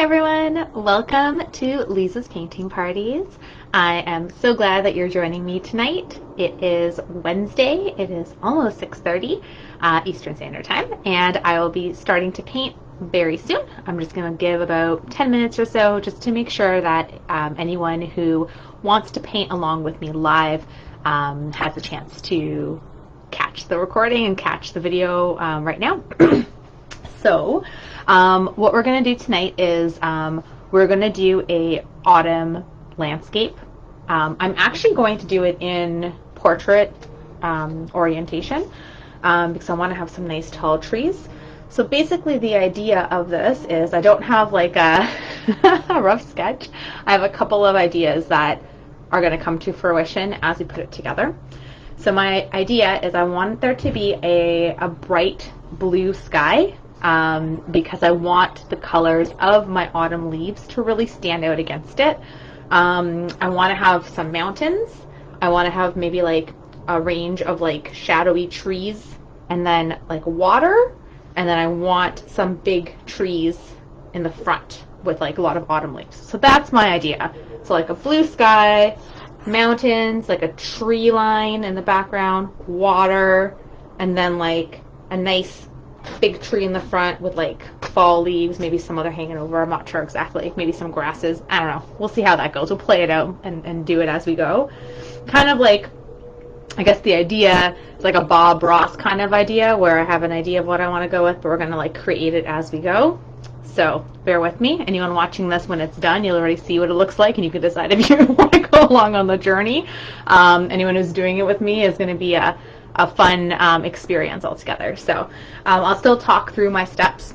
Hi everyone, welcome to Liza's Painting Parties. I am so glad that you're joining me tonight. It is Wednesday, it is almost 6:30 Eastern Standard Time, and I will be starting to paint very soon. I'm just going to give about 10 minutes or so just to make sure that anyone who wants to paint along with me live has a chance to catch the recording and catch the video right now. So what we're going to do tonight is we're going to do a autumn landscape. I'm actually going to do it in portrait orientation because I want to have some nice tall trees. So basically the idea of this is I don't have like a, a rough sketch. I have a couple of ideas that are going to come to fruition as we put it together. So my idea is I want there to be a bright blue sky because I want the colors of my autumn leaves to really stand out against it. I want to have some mountains. I want to have maybe like a range of like shadowy trees and then like water. And then I want some big trees in the front with like a lot of autumn leaves. So that's my idea. So like a blue sky, mountains, like a tree line in the background, water, and then like a nice big tree in the front with like fall leaves, maybe some other hanging over. I'm not sure exactly. Maybe some grasses. I don't know. We'll see how that goes. We'll play it out and do it as we go. Kind of like, I guess the idea is like a Bob Ross kind of idea where I have an idea of what I want to go with, but we're going to like create it as we go. So bear with me. Anyone watching this when it's done, you'll already see what it looks like and you can decide if you want to go along on the journey. Anyone who's doing it with me is going to be a fun experience altogether. So I'll still talk through my steps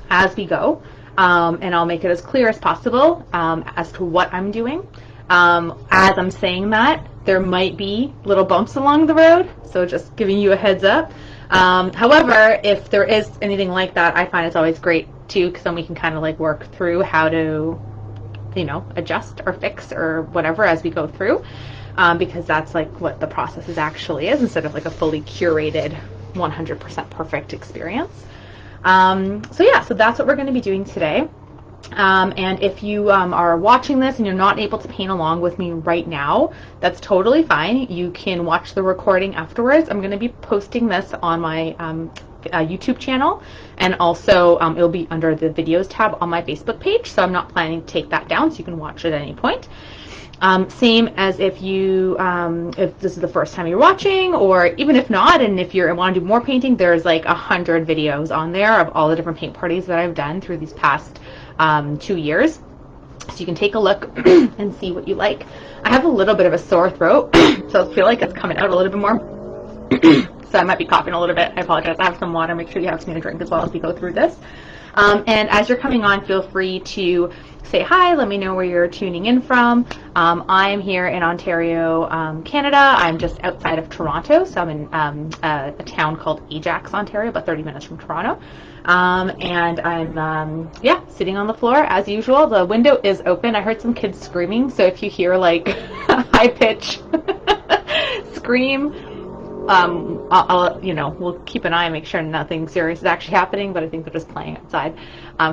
as we go, and I'll make it as clear as possible as to what I'm doing. As I'm saying that, there might be little bumps along the road, so just giving you a heads up. However, if there is anything like that, I find it's always great too, because then we can kind of like work through how to, you know, adjust or fix or whatever as we go through, because that's like what the process is actually is, instead of like a fully curated 100% perfect experience. So yeah, so that's what we're going to be doing today. And if you are watching this and you're not able to paint along with me right now, that's totally fine. You can watch the recording afterwards. I'm going to be posting this on my YouTube channel, and also it'll be under the videos tab on my Facebook page, so I'm not planning to take that down, so you can watch it at any point. Same as if you if this is the first time you're watching, or even if not, and if you want to do more painting, there's like 100 videos on there of all the different paint parties that I've done through these past 2 years, so you can take a look and see what you like. I have a little bit of a sore throat, so I feel like it's coming out a little bit more. So I might be coughing a little bit. I apologize. I have some water. Make sure you have something to drink as well as we go through this. And as you're coming on, feel free to say hi. Let me know where you're tuning in from. I am here in Ontario, Canada. I'm just outside of Toronto, so I'm in a town called Ajax, Ontario, about 30 minutes from Toronto. And I'm, yeah, sitting on the floor as usual. The window is open. I heard some kids screaming, so if you hear like high pitch scream, I'll, you know, we'll keep an eye and make sure nothing serious is actually happening, but I think they're just playing outside,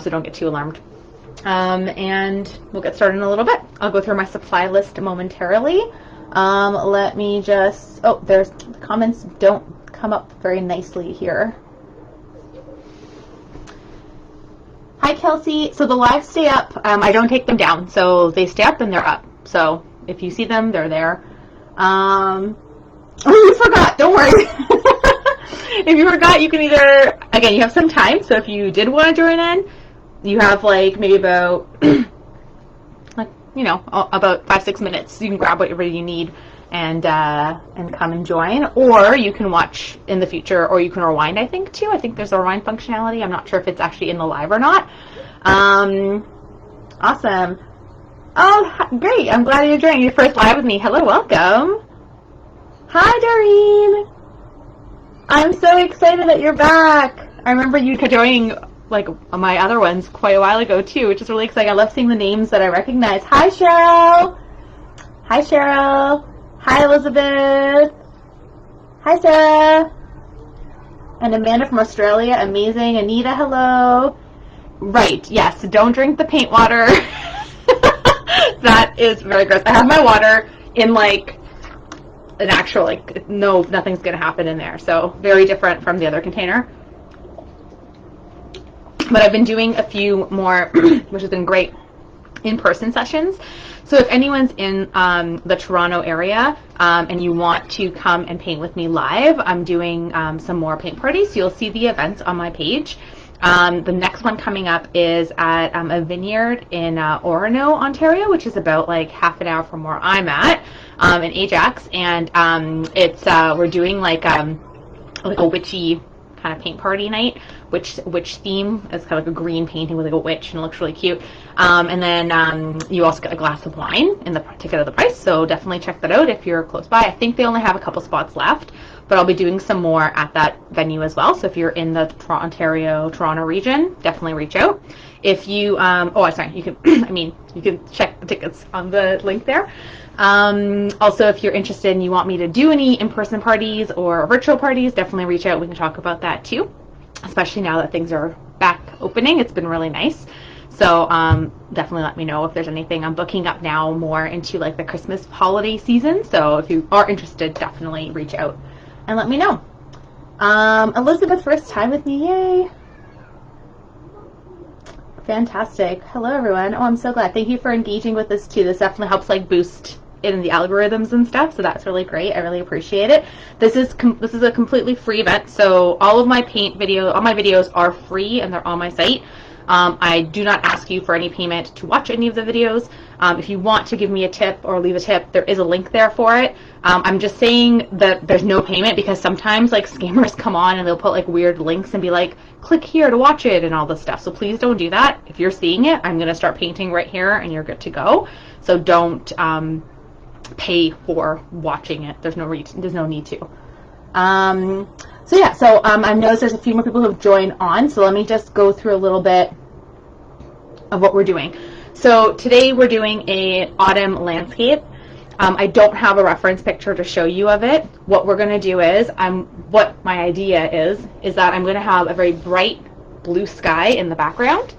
so don't get too alarmed. And we'll get started in a little bit. I'll go through my supply list momentarily. Let me just, oh, there's, the comments don't come up very nicely here. Hi, Kelsey. So the lives stay up. I don't take them down, so they stay up and they're up. So if you see them, they're there. Oh, you forgot. Don't worry. If you forgot, you can either, again, you have some time. So if you did want to join in, you have like maybe about, like, you know, about 5-6 minutes. You can grab whatever you need and come and join. Or you can watch in the future, or you can rewind, I think, too. I think there's a rewind functionality. I'm not sure if it's actually in the live or not. Awesome. Oh, great. I'm glad you're joining your first live with me. Hello, welcome. Hi, Doreen. I'm so excited that you're back. I remember you joining like my other ones quite a while ago too, which is really exciting. I love seeing the names that I recognize. Hi, Cheryl. Hi, Cheryl. Hi, Elizabeth. Hi, Sarah. And Amanda from Australia. Amazing. Anita, hello. Right, yes, don't drink the paint water. That is very gross. I have my water in like an actual, like, no, nothing's gonna happen in there. So very different from the other container. But I've been doing a few more, which has been great, in-person sessions. So if anyone's in the Toronto area and you want to come and paint with me live, I'm doing some more paint parties. So you'll see the events on my page. The next one coming up is at a vineyard in Orono, Ontario, which is about like half an hour from where I'm at, in Ajax. And it's we're doing like a witchy kind of paint party night, witch theme. It's kind of like a green painting with like a witch, and it looks really cute. And then you also get a glass of wine in the ticket of the price. So definitely check that out if you're close by. I think they only have a couple spots left, but I'll be doing some more at that venue as well. So if you're in the Toronto region, definitely reach out. If you, you can, you can check the tickets on the link there. Also, if you're interested and you want me to do any in-person parties or virtual parties, definitely reach out. We can talk about that too, especially now that things are back opening. It's been really nice. So definitely let me know if there's anything. I'm booking up now more into like the Christmas holiday season. So if you are interested, definitely reach out and let me know. Elizabeth, first time with me, yay. Fantastic. Hello, everyone. Oh, I'm so glad. Thank you for engaging with this too. This definitely helps like boost in the algorithms and stuff, so that's really great. I really appreciate it. This is a completely free event, so all my videos are free and they're on my site. I do not ask you for any payment to watch any of the videos. If you want to give me a tip or leave a tip, there is a link there for it. I'm just saying that there's no payment because sometimes like scammers come on and they'll put like weird links and be like, click here to watch it and all this stuff. So please don't do that. If you're seeing it, I'm going to start painting right here and you're good to go. So don't pay for watching it. There's no need to. I've noticed there's a few more people who have joined on, so let me just go through a little bit of what we're doing. So today we're doing a autumn landscape. I don't have a reference picture to show you of it. What we're going to do is, what my idea is that I'm going to have a very bright blue sky in the background,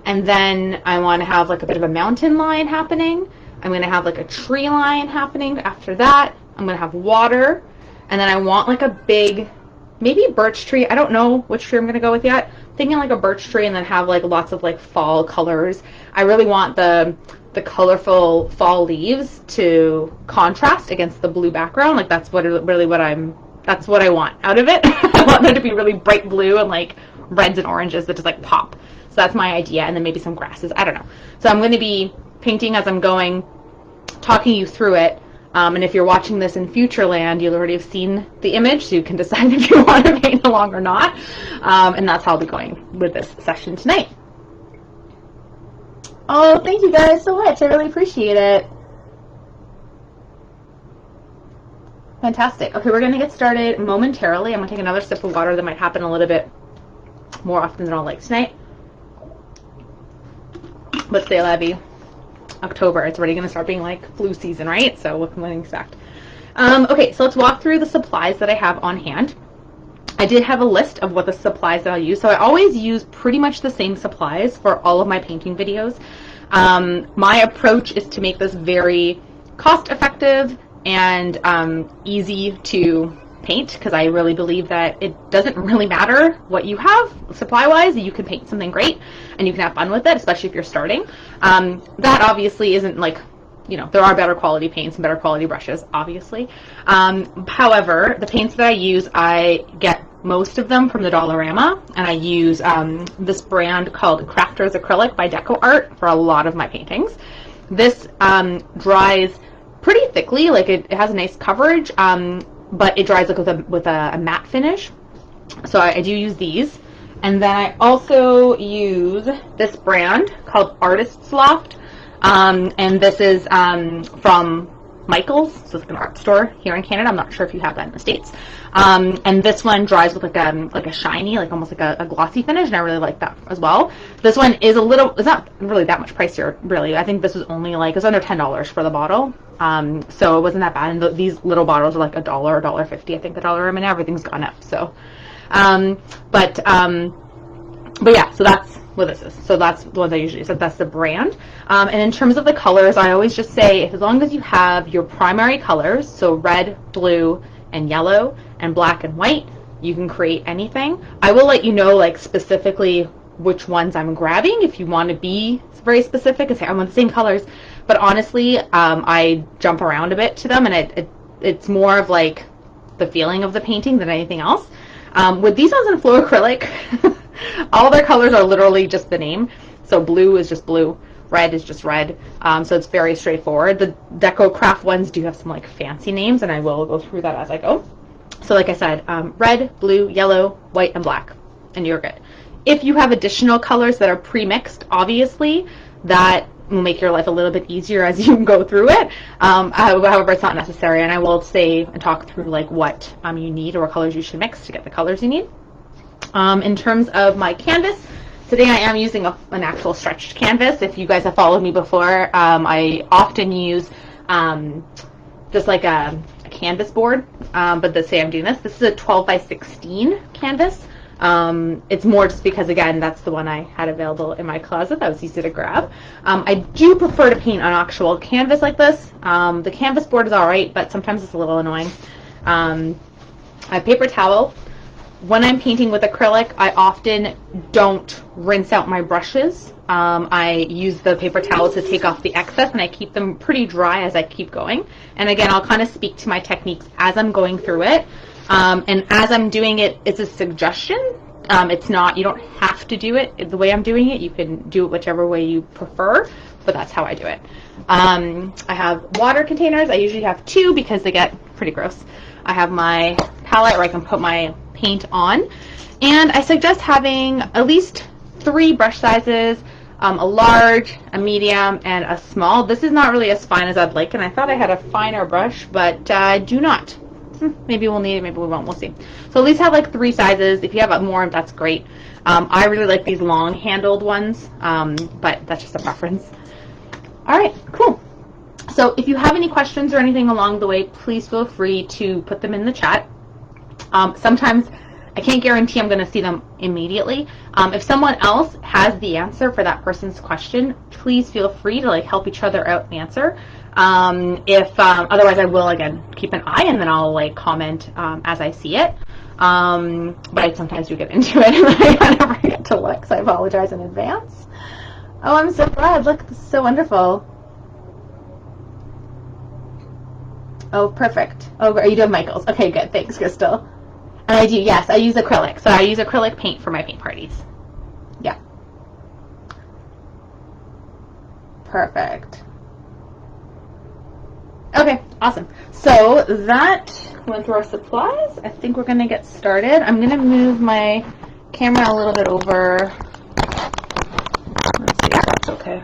and then I want to have like a bit of a mountain line happening. I'm going to have like a tree line happening after that. I'm going to have water, and then I want like a big, maybe birch tree. I don't know which tree I'm going to go with yet. I'm thinking like a birch tree and then have like lots of like fall colors. I really want the colorful fall leaves to contrast against the blue background. Like that's what I want out of it. I want them to be really bright blue and like reds and oranges that just like pop. So that's my idea, and then maybe some grasses. I don't know. So I'm going to be painting as I'm going, talking you through it. And if you're watching this in Futureland, you'll already have seen the image, so you can decide if you want to paint along or not. And that's how I'll be going with this session tonight. Oh, thank you guys so much. I really appreciate it. Fantastic. Okay, we're going to get started momentarily. I'm going to take another sip of water. That might happen a little bit more often than I'll like tonight. But c'est la vie. October, it's already going to start being like flu season, right? So what can we expect? Okay, so let's walk through the supplies that I have on hand. I did have a list of what the supplies that I'll use. So I always use pretty much the same supplies for all of my painting videos. My approach is to make this very cost-effective and easy to paint, because I really believe that it doesn't really matter what you have supply-wise. You can paint something great and you can have fun with it, especially if you're starting. That obviously isn't like, there are better quality paints and better quality brushes, obviously. However, the paints that I use, I get most of them from the Dollarama, and I use this brand called Crafters Acrylic by Deco Art for a lot of my paintings. This dries pretty thickly, like it has a nice coverage, but it dries like with a matte finish. So I do use these. And then I also use this brand called Artist's Loft. And this is from Michael's. So it's an art store here in Canada. I'm not sure if you have that in the States. And this one dries with like a shiny, like almost like a glossy finish, and I really like that as well. This one is it's not really that much pricier, really. I think this was only like, it's under $10 for the bottle. So it wasn't that bad. And these little bottles are like $1 or $1.50, I think, the Dollarama, and everything's gone up. So, but yeah, so that's what this is. So that's the ones I usually use. That's the brand. And in terms of the colors, I always just say, as long as you have your primary colors, so red, blue, and yellow, and black and white, you can create anything. I will let you know, like, specifically which ones I'm grabbing if you want to be very specific and say I want the same colors. But honestly, I jump around a bit to them, and it's more of like the feeling of the painting than anything else. With these ones in Flow Acrylic, all their colors are literally just the name. So blue is just blue, red is just red. So it's very straightforward. The Deco Craft ones do have some like fancy names, and I will go through that as I go. So like I said, red, blue, yellow, white, and black, and you're good. If you have additional colors that are pre-mixed, obviously, that will make your life a little bit easier as you go through it. However, it's not necessary, and I will say and talk through like what you need or what colors you should mix to get the colors you need. In terms of my canvas, today I am using an actual stretched canvas. If you guys have followed me before, I often use just like a canvas board, but let's say I'm doing this. This is a 12 by 16 canvas. It's more just because, again, that's the one I had available in my closet. That was easy to grab. I do prefer to paint on actual canvas like this. The canvas board is all right, but sometimes it's a little annoying. I have paper towel. When I'm painting with acrylic, I often don't rinse out my brushes. I use the paper towel to take off the excess, and I keep them pretty dry as I keep going. And again, I'll kind of speak to my techniques as I'm going through it. And as I'm doing it, it's a suggestion. It's not, you don't have to do it the way I'm doing it. You can do it whichever way you prefer, but that's how I do it. I have water containers. I usually have 2 because they get pretty gross. I have my palette where I can put my paint on. And I suggest having at least 3 brush sizes, a large, a medium, and a small. This is not really as fine as I'd like, and I thought I had a finer brush, but I do not. Maybe we'll need it, maybe we won't, we'll see. So at least have like 3 sizes. If you have more, that's great. I really like these long handled ones, but that's just a preference. All right, cool. So if you have any questions or anything along the way, please feel free to put them in the chat. Sometimes I can't guarantee I'm going to see them immediately. If someone else has the answer for that person's question, please feel free to like help each other out and answer. Otherwise I will again keep an eye, and then I'll like comment as I see it. But I sometimes do get into it and I never get to look, so I apologize in advance. Oh, I'm so glad. Look, this is so wonderful. Oh, perfect. Oh, you do have Michael's. Okay, good. Thanks, Crystal. And I do, yes, I use acrylic. So I use acrylic paint for my paint parties. Yeah. Perfect. Okay, awesome. So that went through our supplies. I think we're going to get started. I'm going to move my camera a little bit over. Let's see if that's okay.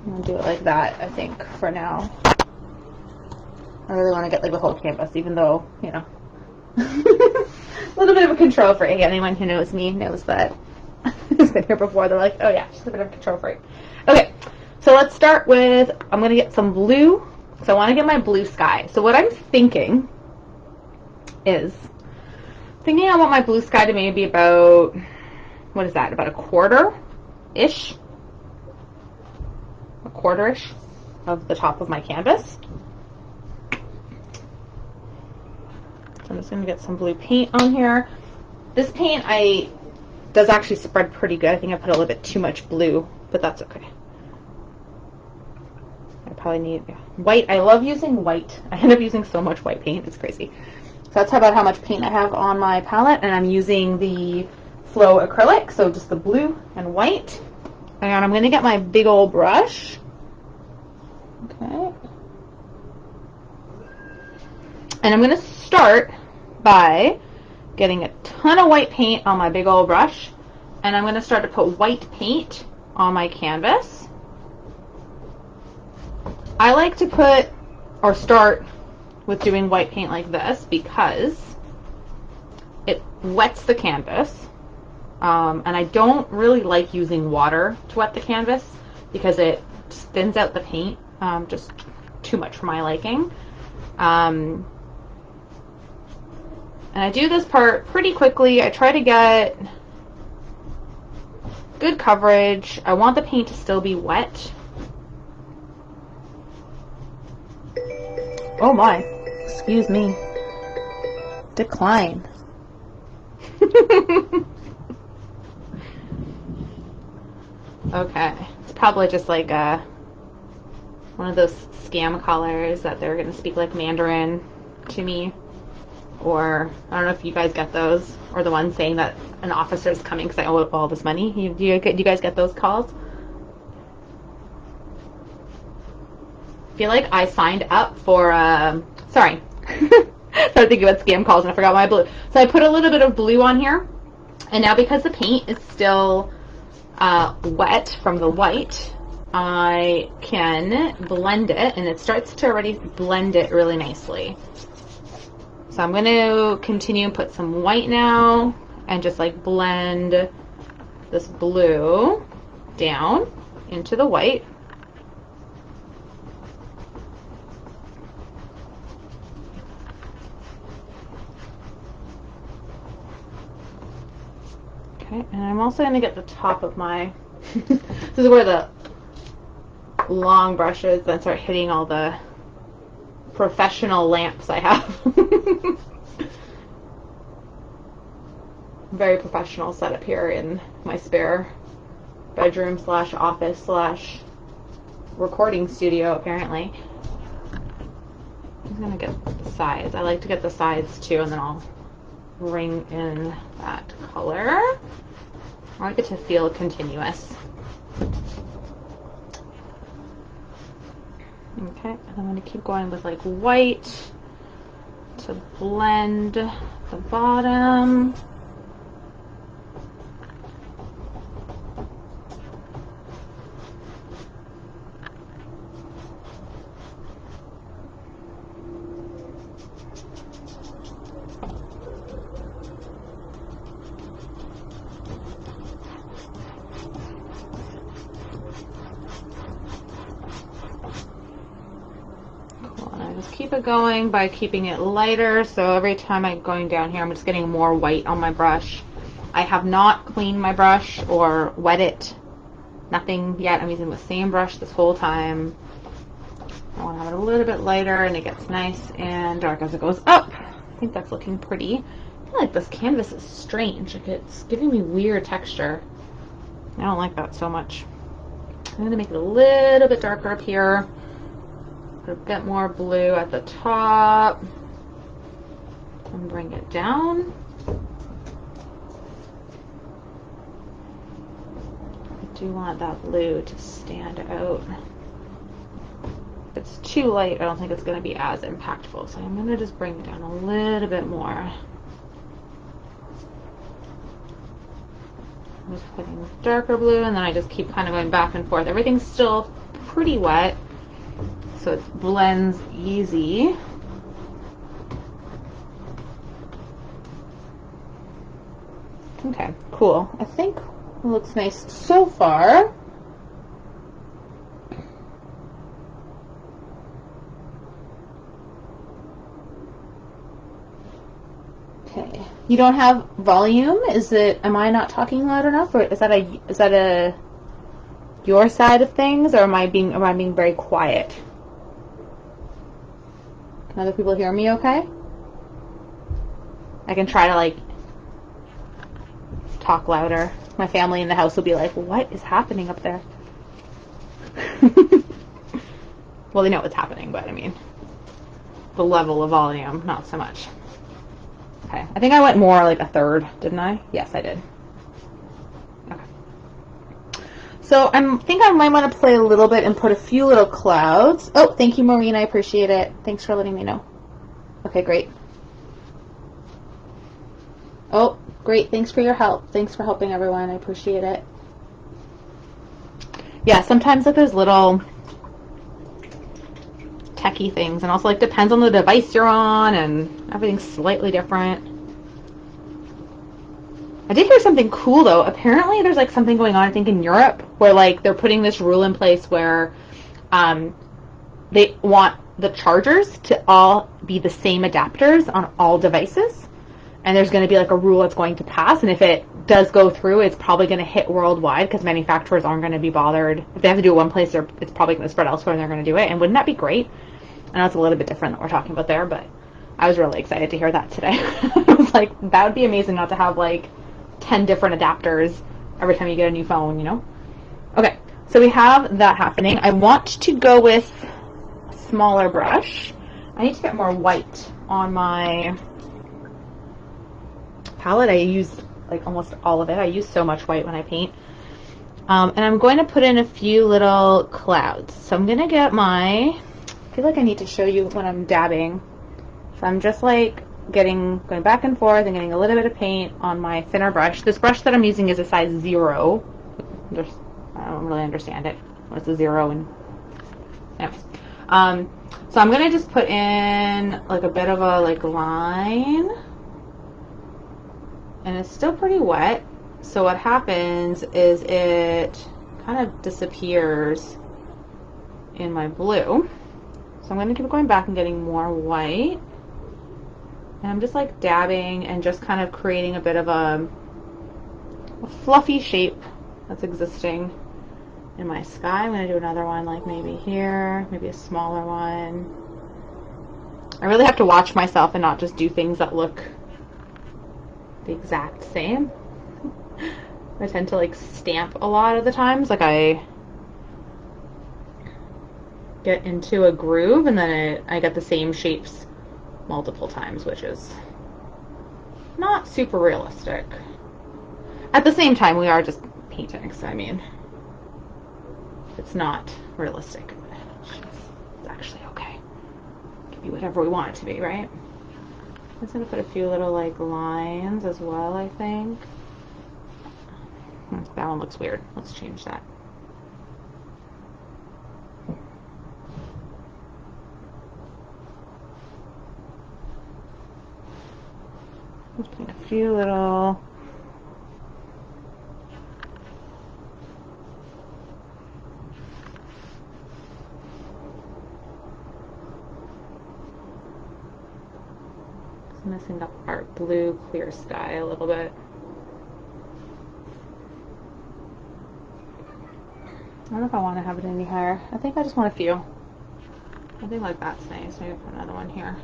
I'm going to do it like that, I think, for now. I really want to get like the whole canvas, even though, you know, a little bit of a control freak. Anyone who knows me knows that who's been here before. They're like, oh yeah, she's a bit of a control freak. Okay, so let's start with, I'm going to get some blue. So I want to get my blue sky. So what I'm thinking is, I want my blue sky to maybe about, what is that, about a quarter-ish? A quarter-ish of the top of my canvas. So I'm just going to get some blue paint on here. This paint does actually spread pretty good. I think I put a little bit too much blue, but that's okay. I probably need white. I love using white. I end up using so much white paint. It's crazy. So that's about how much paint I have on my palette, and I'm using the Flow acrylic, so just the blue and white. And I'm going to get my big old brush. Okay. And I'm going to start by getting a ton of white paint on my big old brush, and I'm going to start to put white paint on my canvas. I like to put or start with doing white paint like this because it wets the canvas, and I don't really like using water to wet the canvas because it thins out the paint just too much for my liking. And I do this part pretty quickly. I try to get good coverage. I want the paint to still be wet. Oh my, excuse me. Decline. Okay, it's probably just like one of those scam colors that they're going to speak like Mandarin to me. Or, I don't know if you guys get those, or the ones saying that an officer is coming because I owe all this money. Do you guys get those calls? I feel like I signed up for, sorry. I was thinking about scam calls and I forgot my blue. So I put a little bit of blue on here. And now because the paint is still wet from the white, I can blend it, and it starts to already blend it really nicely. So I'm going to continue and put some white now and just like blend this blue down into the white. Okay, and I'm also going to get the top of my, this is where the long brushes then start hitting all the professional lamps I have. Very professional setup here in my spare bedroom / office / recording studio, apparently. I'm gonna get the sides. I like to get the sides too, and then I'll bring in that color. I like it to feel continuous. Okay, and I'm going to keep going with like white to blend the bottom. Keep it going by keeping it lighter, so every time I'm going down here I'm just getting more white on my brush. I have not cleaned my brush or wet it, nothing yet. I'm using the same brush this whole time. I want to have it a little bit lighter and it gets nice and dark as it goes up. I think that's looking pretty. I feel like this canvas is strange, like it's giving me weird texture. I don't like that so much. I'm going to make it a little bit darker up here. Put a bit more blue at the top and bring it down. I do want that blue to stand out. If it's too light, I don't think it's going to be as impactful, so I'm going to just bring it down a little bit more. I'm just putting darker blue, and then I just keep kind of going back and forth. Everything's still pretty wet, so it blends easy. Okay, cool. I think it looks nice so far. Okay. You don't have volume? Am I not talking loud enough, or is that a your side of things, or am I being very quiet? Can other people hear me okay? I can try to like talk louder. My family in the house will be like, what is happening up there? Well, they know what's happening, but I mean, the level of volume, not so much. Okay, I think I went more like a third, didn't I? Yes, I did. Okay. So I think I might want to play a little bit and put a few little clouds. Oh, thank you, Maureen. I appreciate it. Thanks for letting me know. Okay, great. Oh, great. Thanks for your help. Thanks for helping everyone. I appreciate it. Yeah, sometimes like there's little techie things, and also like depends on the device you're on, and everything's slightly different. I did hear something cool though. Apparently there's like something going on, I think, in Europe, where like they're putting this rule in place where they want the chargers to all be the same adapters on all devices. and there's going to be like a rule that's going to pass, and if it does go through, it's probably going to hit worldwide because manufacturers aren't going to be bothered. If they have to do it one place, it's probably going to spread elsewhere and they're going to do it. And wouldn't that be great? I know it's a little bit different than what we're talking about there, but I was really excited to hear that today. I was like, that would be amazing not to have like 10 different adapters every time you get a new phone, you know? Okay, so we have that happening. I want to go with a smaller brush. I need to get more white on my palette. I use like almost all of it. I use so much white when I paint. And I'm going to put in a few little clouds. So I'm going to get I feel like I need to show you when I'm dabbing. So I'm just like going back and forth and getting a little bit of paint on my thinner brush. This brush that I'm using is a size 0. I don't really understand it. What's a 0? And anyways. So I'm going to just put in like a bit of a like line. And it's still pretty wet. So what happens is it kind of disappears in my blue. So I'm going to keep going back and getting more white. And I'm just like dabbing and just kind of creating a bit of a fluffy shape that's existing in my sky. I'm going to do another one like maybe here, maybe a smaller one. I really have to watch myself and not just do things that look the exact same. I tend to like stamp a lot of the times. Like I get into a groove and then I get the same shapes multiple times, which is not super realistic. At the same time, we are just painting, so I mean, it's not realistic. It's actually okay. It can be whatever we want it to be, right? I'm just going to put a few little like lines as well, I think. That one looks weird. Let's change that. Just put a few little messing up our blue clear sky a little bit. I don't know if I want to have it any higher. I think I just want a few. I think like that's nice. Maybe put another one here.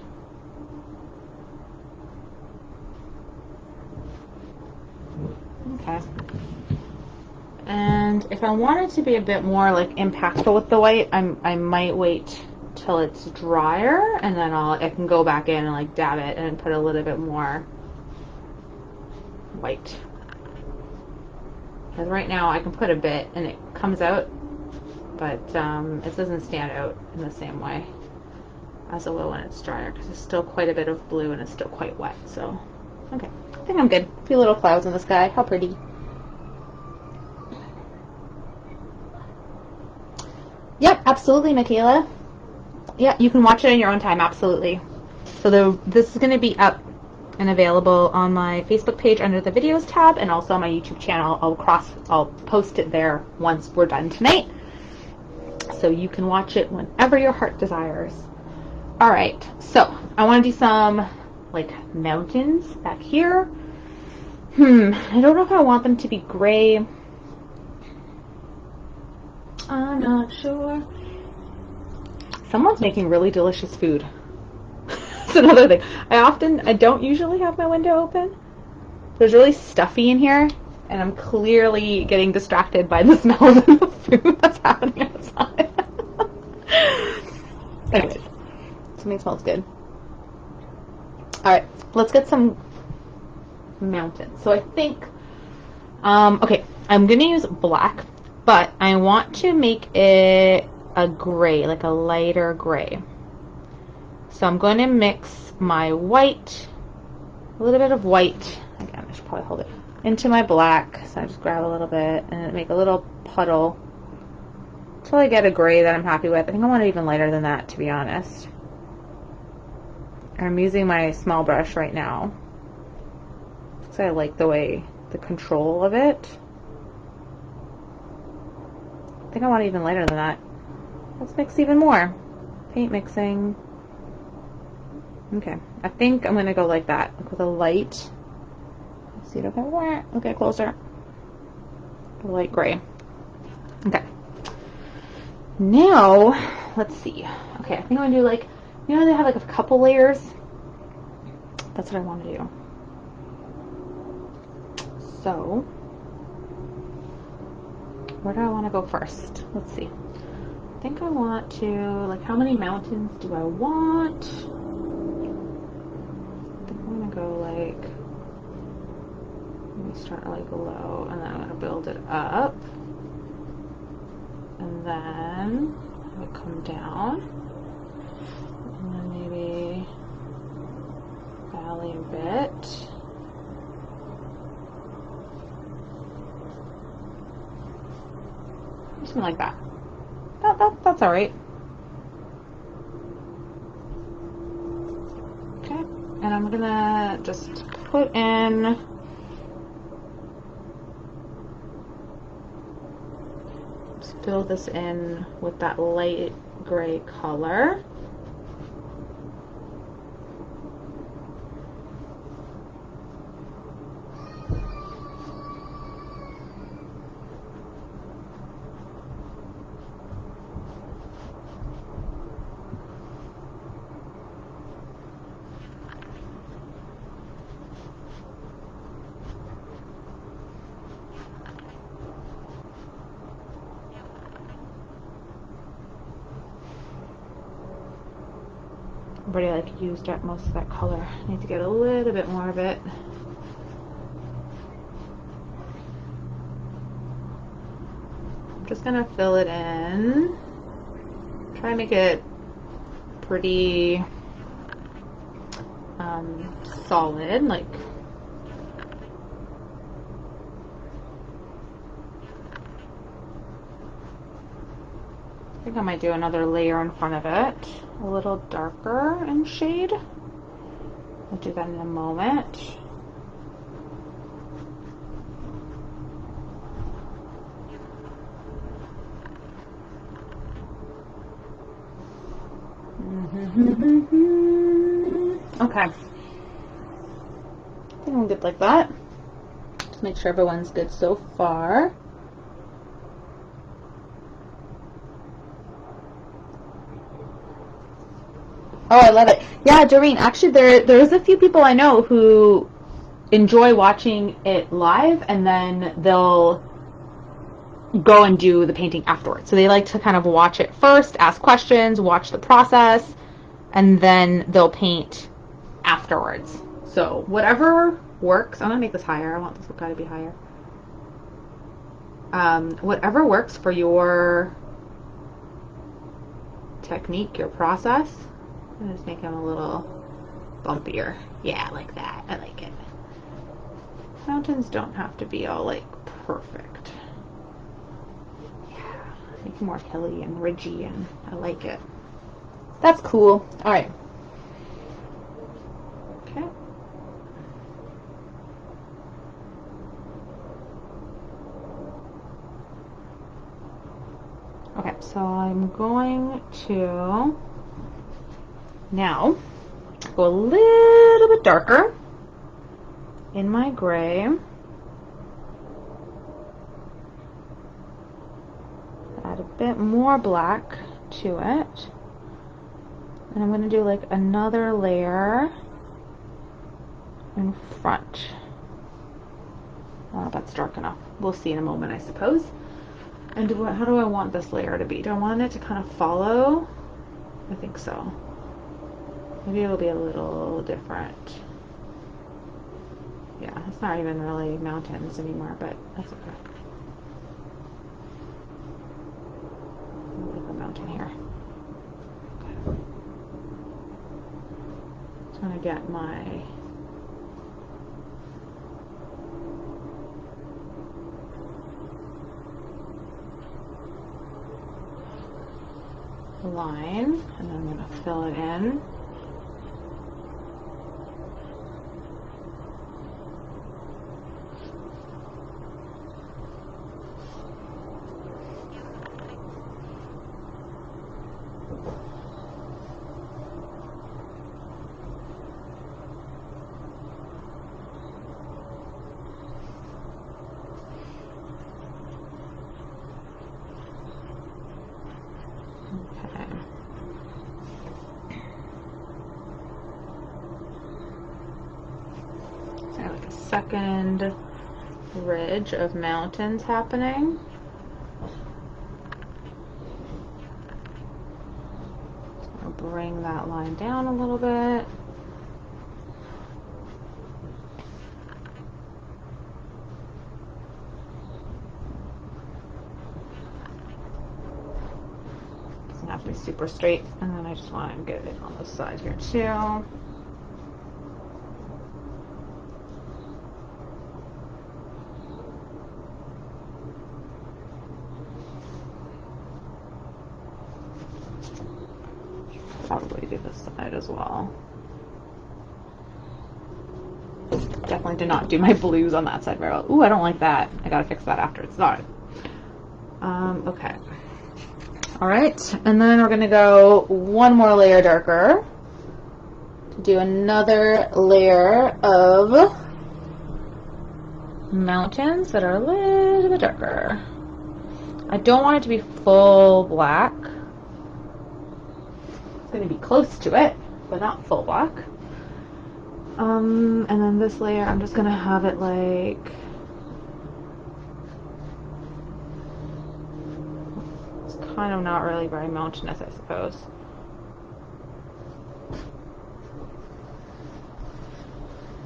Okay. And if I want it to be a bit more like impactful with the white, I might wait till it's drier and then I can go back in and like dab it and put a little bit more white. Because right now I can put a bit and it comes out, but it doesn't stand out in the same way as it will when it's drier because there's still quite a bit of blue and it's still quite wet. So, okay, I think I'm good. A few little clouds in the sky. How pretty. Yep, absolutely, Michaela. Yeah, you can watch it in your own time, absolutely. So this is going to be up and available on my Facebook page under the videos tab and also on my YouTube channel. I'll post it there once we're done tonight. So you can watch it whenever your heart desires. All right, so I want to do some like mountains back here. I don't know if I want them to be gray. I'm not sure. Someone's making really delicious food. That's another thing. I don't usually have my window open. There's really stuffy in here, and I'm clearly getting distracted by the smell of the food that's happening outside. Anyways, something smells good. Alright, let's get some mountains. So I think, okay, I'm going to use black, but I want to make it a gray, like a lighter gray. So I'm going to mix my white, a little bit of white, again I should probably hold it, into my black. So I just grab a little bit and make a little puddle until I get a gray that I'm happy with. I think I want it even lighter than that, to be honest. I'm using my small brush right now because I like the control of it. I think I want it even lighter than that. Let's mix even more. Paint mixing. Okay, I think I'm going to go like that, like with a light. Let's see it. Okay, closer. A light gray. Okay. Now, let's see. Okay, I think I'm going to do like, you know, they have like a couple layers. That's what I want to do. So, where do I want to go first? Let's see. I think I want to, like, how many mountains do I want? I think I'm going to go like, let me start like low, and then I'm going to build it up. And then I would come down. And then maybe valley a bit. Something like that. That's all right. Okay, and I'm gonna just put in fill this in with that light gray color. I've already like used up most of that color. I need to get a little bit more of it. I'm just gonna fill it in. Try to make it pretty solid, like I think I might do another layer in front of it, a little darker in shade. I'll do that in a moment. Okay. I think I'm good like that. Just make sure everyone's good so far. Oh, I love it. Yeah, Doreen, actually there's a few people I know who enjoy watching it live and then they'll go and do the painting afterwards. So they like to kind of watch it first, ask questions, watch the process, and then they'll paint afterwards. So whatever works. I'm gonna make this higher. I want this guy to be higher. Whatever works for your technique, your process. I'm gonna just make him a little bumpier. Yeah, like that. I like it. Mountains don't have to be all like perfect. Yeah, make it more hilly and ridgy, and I like it. That's cool. All right. Okay. Okay, so I'm going to now go a little bit darker in my gray. Add a bit more black to it. And I'm going to do like another layer in front. Oh, that's dark enough. We'll see in a moment, I suppose. And how do I want this layer to be? Do I want it to kind of follow? I think so. Maybe it'll be a little different. Yeah, it's not even really mountains anymore, but that's okay. I'll put a mountain here. Okay. Just want to get my line, and then I'm going to fill it in. darkened ridge of mountains happening. I'll bring that line down a little bit. Doesn't have to be super straight, and then I just want to get it on the side here too. Probably do this side as well. Definitely did not do my blues on that side very well. Ooh, I don't like that. I gotta fix that after it's done. Okay. All right, and then we're gonna go one more layer darker to do another layer of mountains that are a little bit darker. I don't want it to be full black. It's going to be close to it, but not full black. And then this layer, I'm just going to have it like, it's kind of not really very mountainous, I suppose.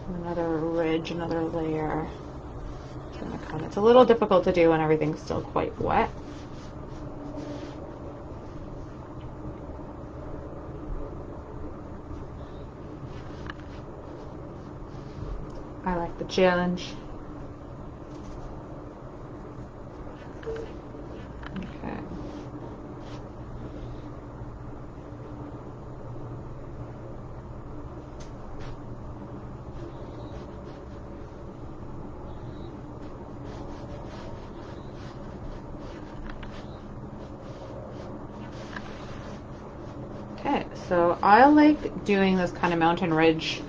Another ridge, another layer. It's a little difficult to do when everything's still quite wet. I like the challenge. Okay. Okay, so I like doing this kind of mountain ridge,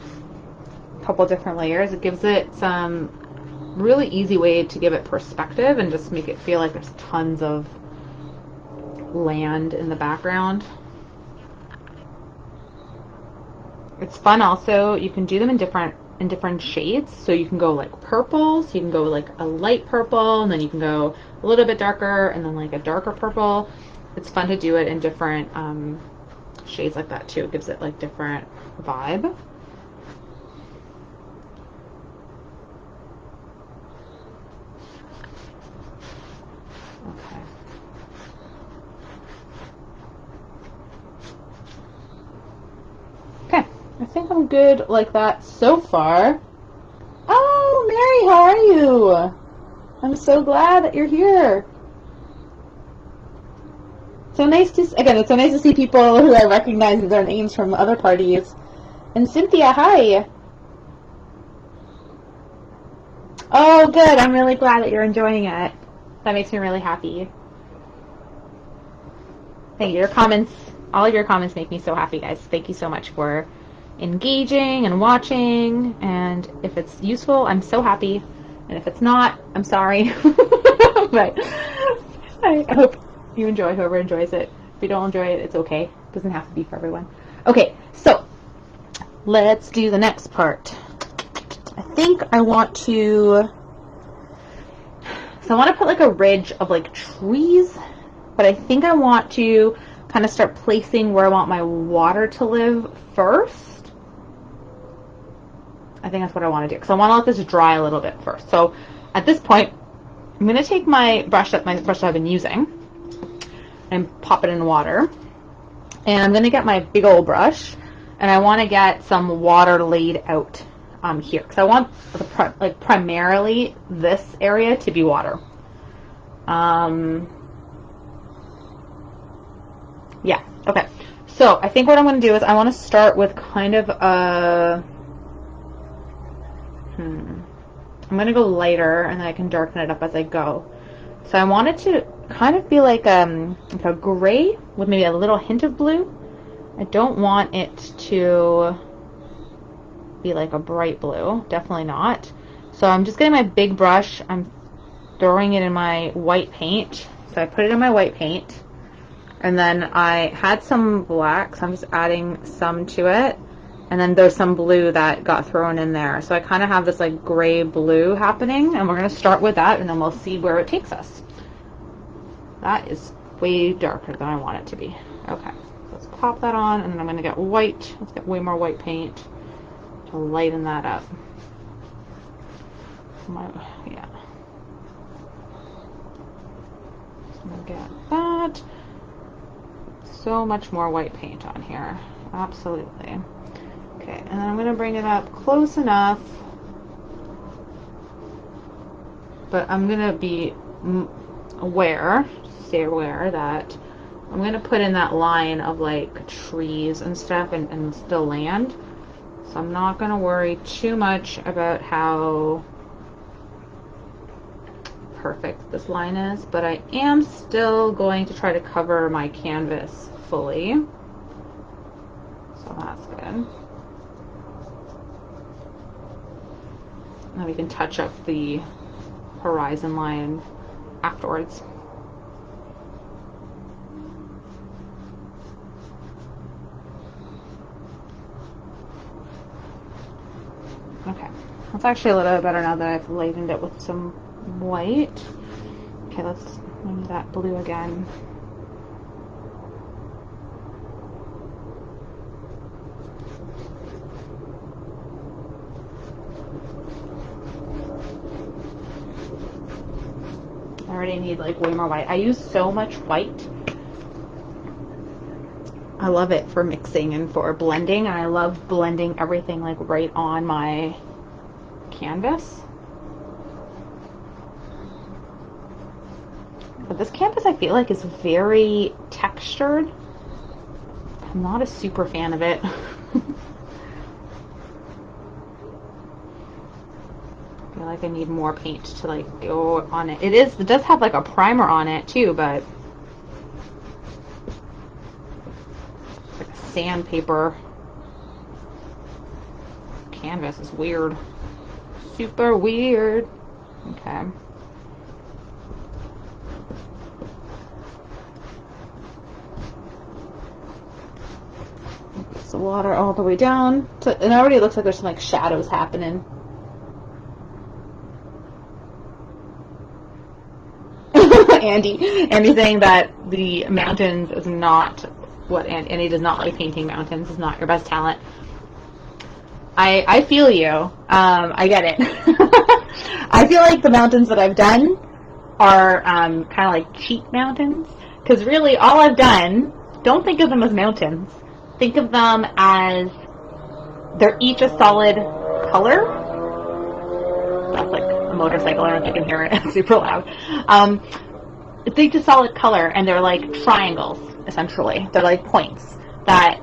couple different layers. It gives it some really easy way to give it perspective and just make it feel like there's tons of land in the background. It's fun also, you can do them in different shades, so you can go like purple, so you can go like a light purple, and then you can go a little bit darker, and then like a darker purple. It's fun to do it in different shades like that too. It gives it like different vibe. Okay. Okay, I think I'm good like that so far. Oh, Mary, how are you? I'm so glad that you're here. So nice to, again, it's so nice to see people who I recognize their names from other parties. And Cynthia, hi. Oh, good. I'm really glad that you're enjoying it. That makes me really happy. Thank you. Your comments, all of your comments make me so happy, guys. Thank you so much for engaging and watching. And if it's useful, I'm so happy. And if it's not, I'm sorry. But I hope you enjoy, whoever enjoys it. If you don't enjoy it, it's okay. It doesn't have to be for everyone. Okay, so let's do the next part. I think I want to, so I want to put like a ridge of like trees, but I think I want to kind of start placing where I want my water to live first. I think that's what I want to do, because I want to let this dry a little bit first. So at this point, I'm going to take my brush that I've been using and pop it in water. And I'm going to get my big old brush, and I want to get some water laid out here, because I want like primarily this area to be water. Yeah, okay. So I think what I'm going to do is I want to start with kind of a, I'm going to go lighter, and then I can darken it up as I go. So I want it to kind of be like a gray with maybe a little hint of blue. I don't want it to be like a bright blue. Definitely not. So I'm just getting my big brush. I'm throwing it in my white paint. So I put it in my white paint. And then I had some black, so I'm just adding some to it. And then there's some blue that got thrown in there. So I kind of have this like gray blue happening, and we're going to start with that, and then we'll see where it takes us. That is way darker than I want it to be. Okay, let's pop that on, and then I'm going to get white. Let's get way more white paint to lighten that up. Yeah. So I'm going to get that. So much more white paint on here. Absolutely. Okay, and then I'm going to bring it up close enough, but I'm going to be stay aware that I'm going to put in that line of like trees and stuff and still land. So I'm not going to worry too much about how perfect this line is, but I am still going to try to cover my canvas fully. So that's good. Now we can touch up the horizon line afterwards. Okay, that's actually a little bit better now that I've lightened it with some white. Okay, let's maybe that blue again. I already need like way more white. I use so much white. I love it for mixing and for blending, and I love blending everything like right on my canvas. But this canvas I feel like is very textured. I'm not a super fan of it. I feel like I need more paint to like go on it. It does have like a primer on it too, but it's like a sandpaper canvas. Is weird. Super weird. Okay. Gets the water all the way down. It already looks like there's some like shadows happening. Andy saying that the mountains is not what Andy does not like painting mountains. Is not your best talent. I feel you. I get it. I feel like the mountains that I've done are kind of like cheap mountains, because really all I've done, don't think of them as mountains. Think of them as they're each a solid color. That's like a motorcycle. I don't know if you can hear it. It's super loud. It's each a solid color, and they're like triangles, essentially. They're like points that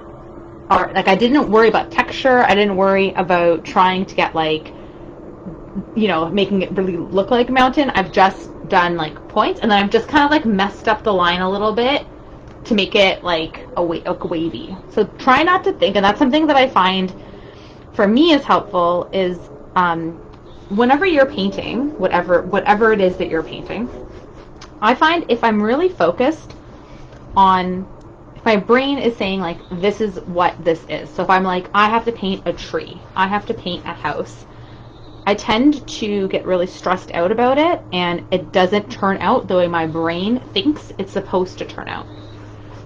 are, like, I didn't worry about texture. I didn't worry about trying to get, like, you know, making it really look like a mountain. I've just done, like, points, and then I've just kind of, like, messed up the line a little bit to make it, like, a wavy. So try not to think, and that's something that I find, for me, is helpful, is whenever you're painting, whatever it is that you're painting, I find if I'm really focused on, if my brain is saying like, this is what this is. So if I'm like, I have to paint a tree, I have to paint a house, I tend to get really stressed out about it, and it doesn't turn out the way my brain thinks it's supposed to turn out.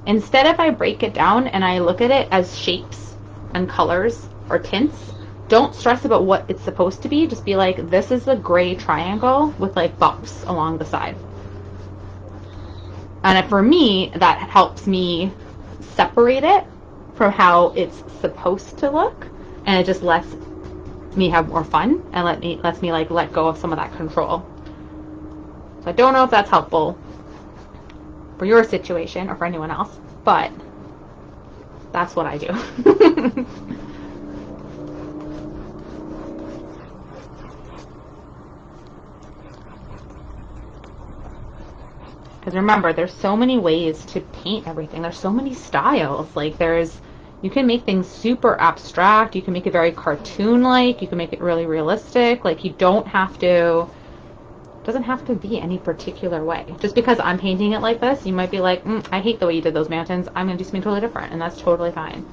Instead, if I break it down and I look at it as shapes and colors or tints, don't stress about what it's supposed to be. Just be like, this is a gray triangle with like bumps along the side. And for me, that helps me separate it from how it's supposed to look, and it just lets me have more fun and lets me like let go of some of that control. So I don't know if that's helpful for your situation or for anyone else, but that's what I do. Because remember, there's so many ways to paint everything. There's so many styles. Like you can make things super abstract. You can make it very cartoon-like. You can make it really realistic. Like it doesn't have to be any particular way. Just because I'm painting it like this, you might be like, I hate the way you did those mountains. I'm going to do something totally different. And that's totally fine.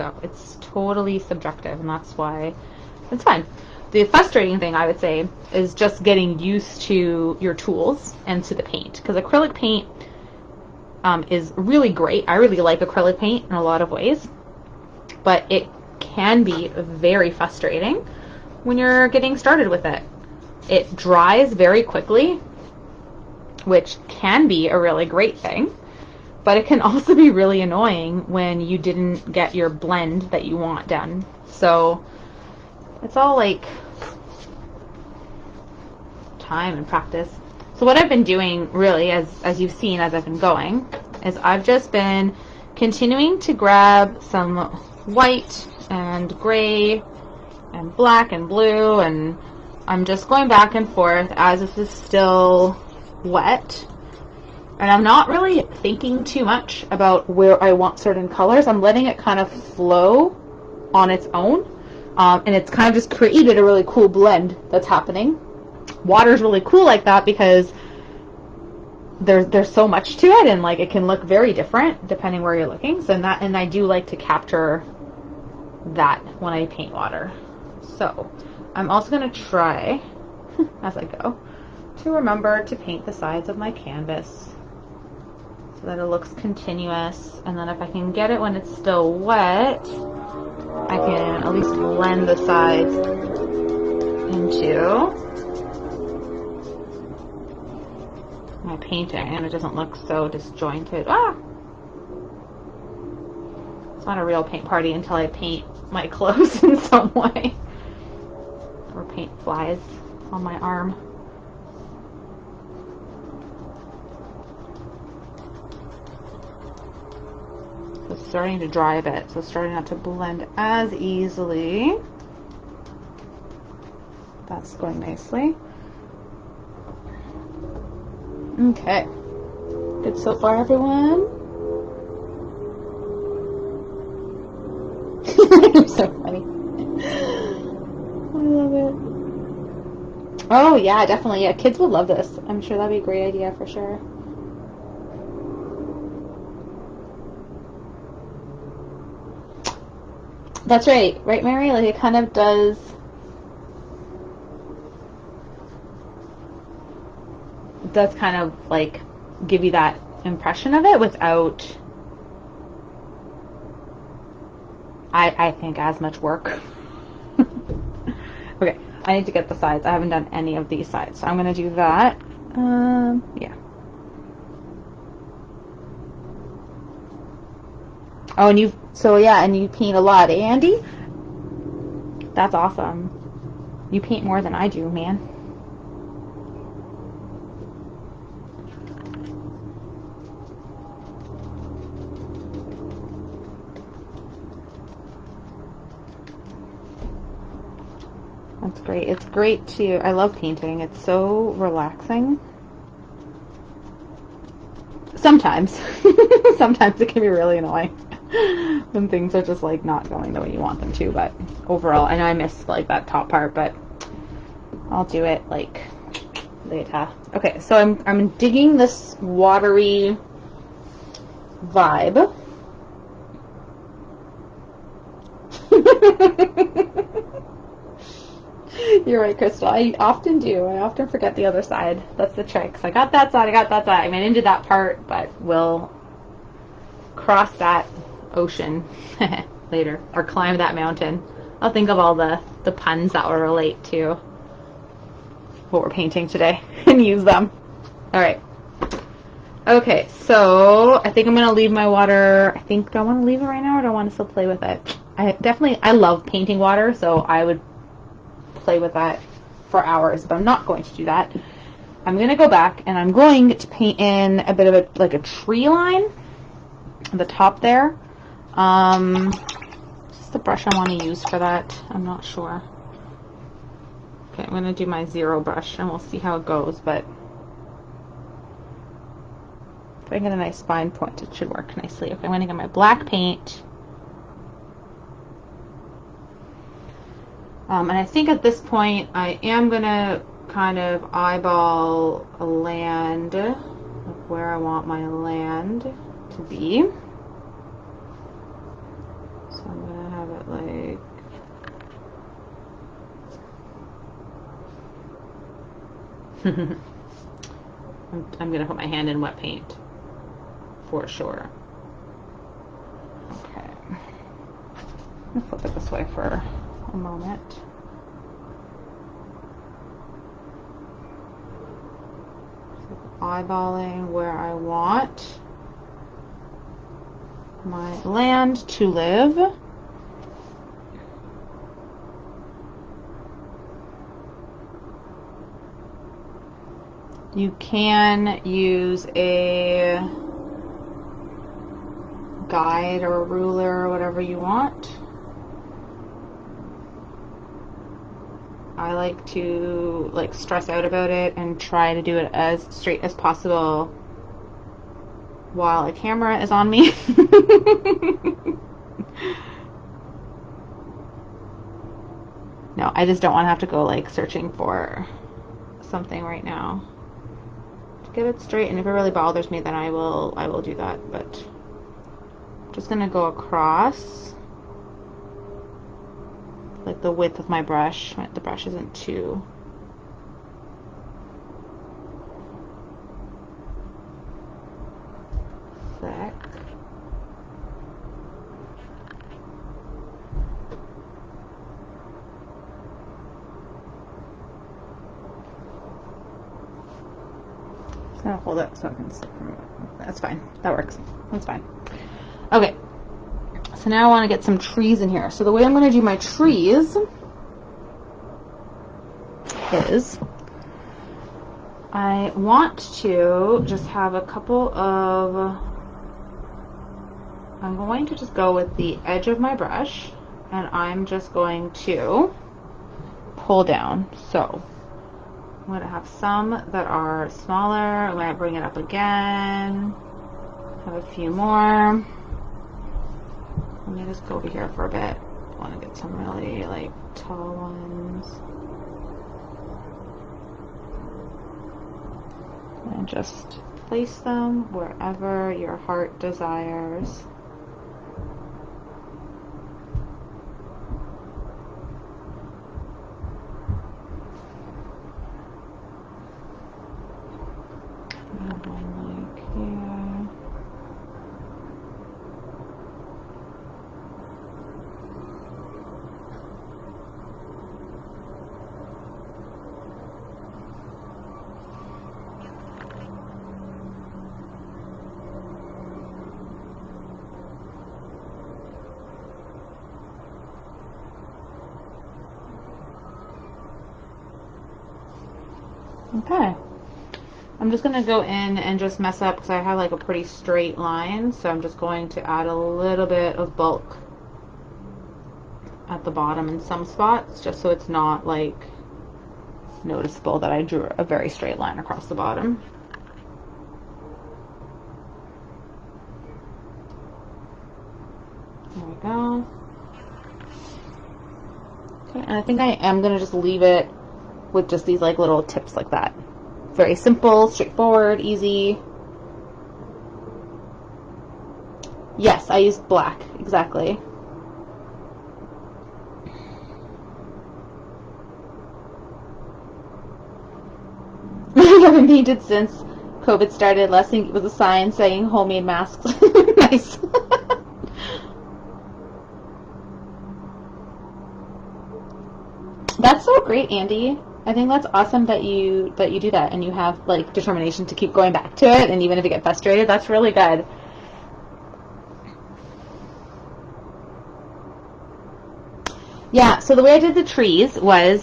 So it's totally subjective, and that's why it's fine. The frustrating thing, I would say, is just getting used to your tools and to the paint. Because acrylic paint is really great. I really like acrylic paint in a lot of ways. But it can be very frustrating when you're getting started with it. It dries very quickly, which can be a really great thing. But it can also be really annoying when you didn't get your blend that you want done. So it's all like time and practice. So what I've been doing really, as you've seen as I've been going, is I've just been continuing to grab some white and gray and black and blue, and I'm just going back and forth as this is still wet. And I'm not really thinking too much about where I want certain colors. I'm letting it kind of flow on its own. And it's kind of just created a really cool blend that's happening. Water's really cool like that because there's so much to it, and like it can look very different depending where you're looking. So and I do like to capture that when I paint water. So I'm also going to try as I go to remember to paint the sides of my canvas so that it looks continuous, and then if I can get it when it's still wet, I can at least blend the sides into my painting and it doesn't look so disjointed. It's not a real paint party until I paint my clothes in some way or paint flies on my arm. So it's starting to dry a bit, so it's starting not to blend as easily. That's going nicely. Okay. Good so far, everyone? You're so funny. I love it. Oh, yeah, definitely. Yeah, kids would love this. I'm sure that'd be a great idea for sure. That's right. Right, Mary? Like, it kind of does... does kind of, like, give you that impression of it without, I think, as much work. Okay, I need to get the sides. I haven't done any of these sides, so I'm going to do that. Yeah. Oh, and you paint a lot, eh, Andy? That's awesome. You paint more than I do, man. That's great. It's great too. I love painting. It's so relaxing. Sometimes. Sometimes it can be really annoying when things are just like not going the way you want them to, but overall, I know I missed like that top part, but I'll do it like later. Okay, so I'm digging this watery vibe. You're right, Crystal. I often do. I often forget the other side. That's the trick. So I got that side. I mean, I didn't do that part, but we'll cross that ocean later, or climb that mountain. I'll think of all the puns that will relate to what we're painting today and use them. All right. Okay, so I think I'm going to leave my water. Do I want to leave it right now, or do I want to still play with it? I love painting water, so I would play with that for hours, but I'm not going to do that. I'm going to go back and I'm going to paint in a bit of a tree line at the top there. What's the brush I want to use for that? I'm not sure. Okay, I'm going to do my 0 brush and we'll see how it goes, but if I get a nice fine point, it should work nicely. Okay, I'm going to get my black paint. And I think at this point I am going to kind of eyeball a land, like where I want my land to be. So I'm going I'm gonna put my hand in wet paint for sure. Okay. I'm gonna flip it this way for a moment. Eyeballing where I want my land to live. You can use a guide or a ruler or whatever you want. I like to stress out about it and try to do it as straight as possible while a camera is on me. No, I just don't want to have to go searching for something right now. Get it straight, and if it really bothers me, then I will do that. But I'm just gonna go across the width of my brush. The brush isn't too thick. I'm gonna hold it so I can slip from it. That's fine. That works. That's fine. Okay. So now I want to get some trees in here. So the way I'm going to do my trees is I want to just have a couple of, I'm going to just go with the edge of my brush, and I'm just going to pull down. So I'm going to have some that are smaller. I'm going to bring it up again. Have a few more. Let me just go over here for a bit. I want to get some really tall ones. And just place them wherever your heart desires. Okay, I'm just going to go in and just mess up because I have a pretty straight line, so I'm just going to add a little bit of bulk at the bottom in some spots, just so it's not noticeable that I drew a very straight line across the bottom. There we go. Okay, and I think I am going to just leave it with just these little tips like that. Very simple, straightforward, easy. Yes, I used black, exactly. I haven't painted since COVID started. Last thing was a sign saying homemade masks. Nice. That's so great, Andy. I think that's awesome that you do that and you have determination to keep going back to it, and even if you get frustrated, that's really good. Yeah, so the way I did the trees was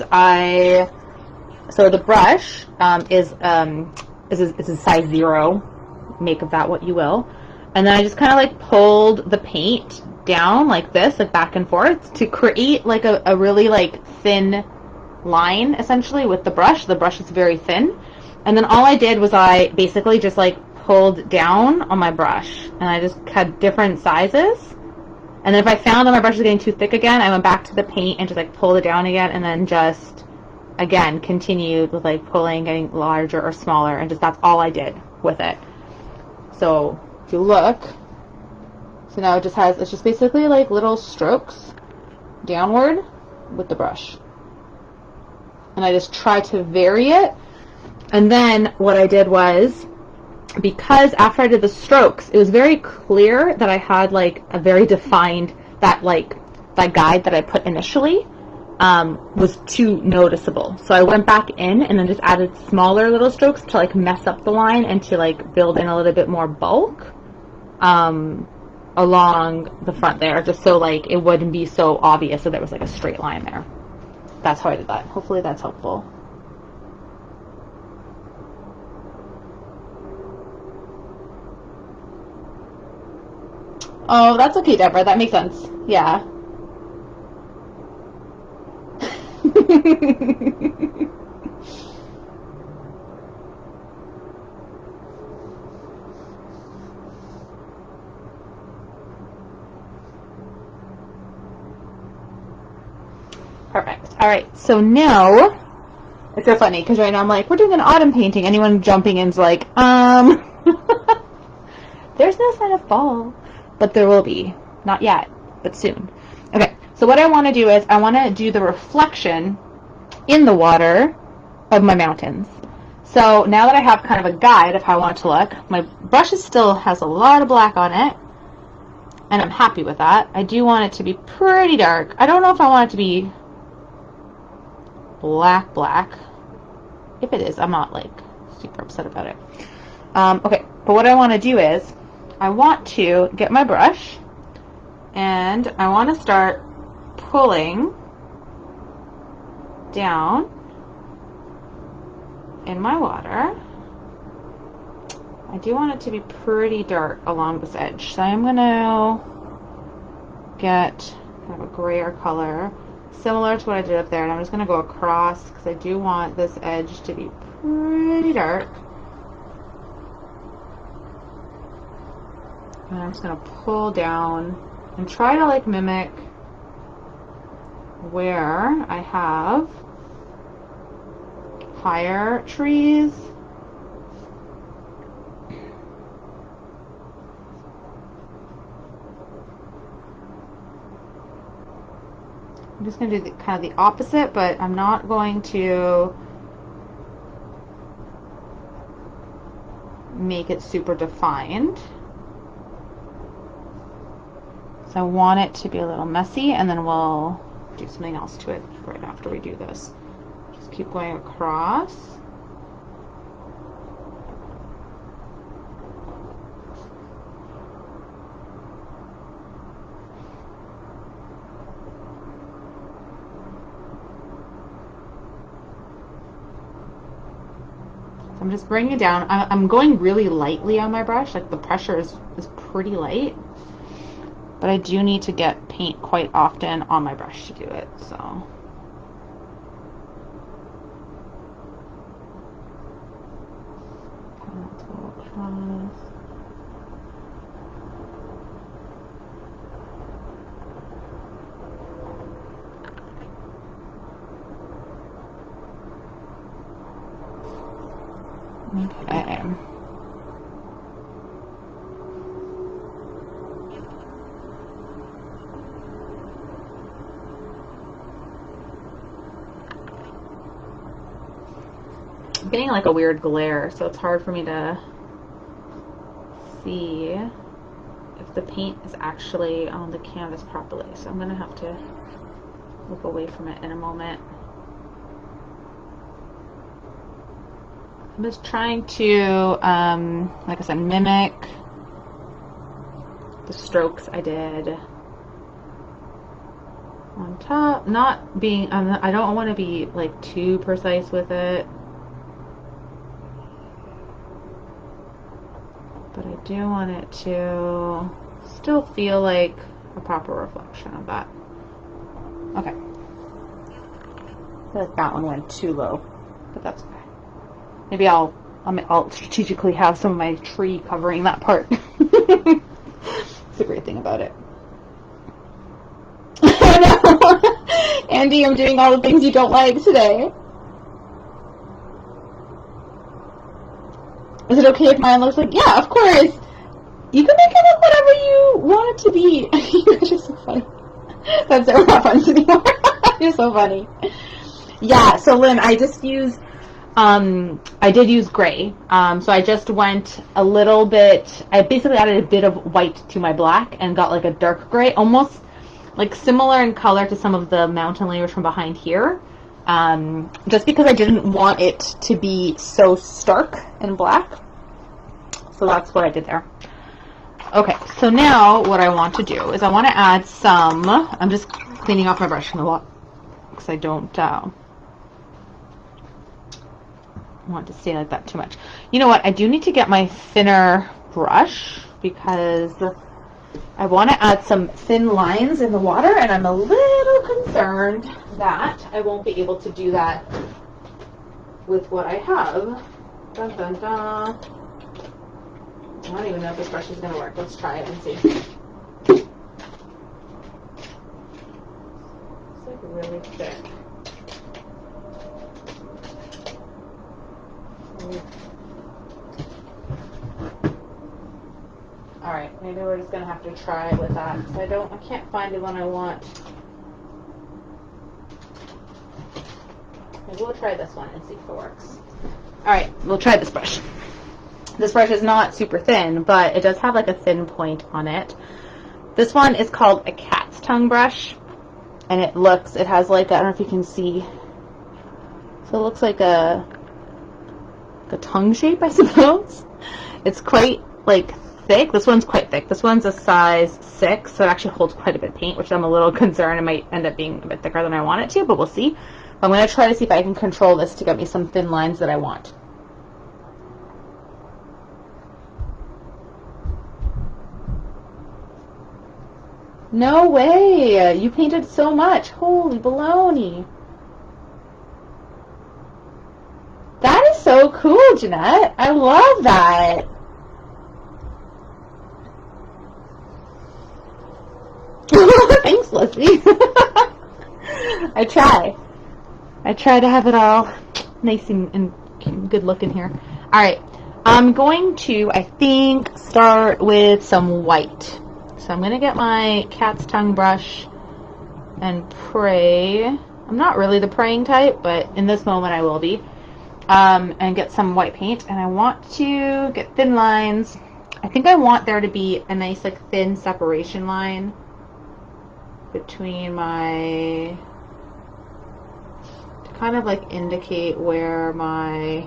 so the brush is a size 0. Make of that what you will. And then I just kind of pulled the paint down like this, back and forth, to create a really thin line essentially with the brush. The brush is very thin, and then all I did was I basically just pulled down on my brush, and I just had different sizes. And then if I found that my brush was getting too thick again, I went back to the paint and just pulled it down again, and then just again continued with pulling, getting larger or smaller, and just that's all I did with it. So if you look, so now it's just basically little strokes downward with the brush. And I just try to vary it And then what I did was, because after I did the strokes, it was very clear that I had like a very defined, that guide that I put initially was too noticeable. So I went back in and then just added smaller little strokes to like mess up the line and to like build in a little bit more bulk along the front there, just so like it wouldn't be so obvious that there was like a straight line there. That's how I did that. Hopefully that's helpful. Oh, that's okay, Deborah. That makes sense. Yeah. Perfect. All right. So now, it's so funny because right now I'm like, we're doing an autumn painting. Anyone jumping in's like, there's no sign of fall, but there will be. Not yet, but soon. Okay. So what I want to do is I want to do the reflection in the water of my mountains. So now that I have kind of a guide of how I want it to look, my brush still has a lot of black on it, and I'm happy with that. I do want it to be pretty dark. I don't know if I want it to be black. If it is, I'm not like super upset about it. Okay, but what I want to do is I want to get my brush and I want to start pulling down in my water. I do want it to be pretty dark along this edge, so I'm going to get kind of a grayer color similar to what I did up there, and I'm just going to go across because I do want this edge to be pretty dark. And I'm just going to pull down and try to like mimic where I have higher trees. I'm just going to do kind of the opposite, but I'm not going to make it super defined. So I want it to be a little messy, and then we'll do something else to it right after we do this. Just keep going across. I'm just bringing it down. I'm going really lightly on my brush, like the pressure is pretty light, but I do need to get paint quite often on my brush to do it, so. Let's go across. Okay. I'm getting like a weird glare, so it's hard for me to see if the paint is actually on the canvas properly. So I'm gonna have to look away from it in a moment. I'm just trying to, like I said, mimic the strokes I did on top. Not being, I don't want to be like too precise with it, but I do want it to still feel like a proper reflection of that. Okay. I feel like that one went too low, but that's okay. Maybe I'll strategically have some of my tree covering that part. It's a great thing about it. I know. Andy, I'm doing all the things you don't like today. Is it okay if mine looks like, yeah, of course. You can make it look whatever you want it to be. You guys are so funny. That's so, we're not friends anymore. You're so funny. Yeah, so Lynn, I just use I did use gray. So I just went a little bit, I basically added a bit of white to my black and got like a dark gray, almost like similar in color to some of the mountain layers from behind here. Just because I didn't want it to be so stark and black. So that's what I did there. Okay, so now what I want to do is I want to add some, I'm just cleaning off my brush from the lot because I don't want to stay like that too much. You know what, I do need to get my thinner brush because I want to add some thin lines in the water, and I'm a little concerned that I won't be able to do that with what I have. Dun, dun, dun. I don't even know if this brush is going to work. Let's try it and see. It's like really thick. Alright, maybe we're just going to have to try it with that. I can't find the one I want. Maybe we'll try this one and see if it works. Alright, we'll try this brush. This brush is not super thin, but it does have like a thin point on it. This one is called a cat's tongue brush, and it has like, I don't know if you can see, so it looks like a tongue shape, I suppose. It's quite like thick. This one's quite thick. This one's a size 6, so it actually holds quite a bit of paint, which I'm a little concerned it might end up being a bit thicker than I want it to, but we'll see. I'm going to try to see if I can control this to get me some thin lines that I want. No way! You painted so much. Holy baloney. That is so cool, Jeanette. I love that. Thanks, Leslie. I try to have it all nice and good looking here. Alright, I'm going to, I think, start with some white. So I'm going to get my cat's tongue brush and pray. I'm not really the praying type, but in this moment I will be. And get some white paint. And I want to get thin lines. I think I want there to be a nice like thin separation line between my, to kind of like indicate where my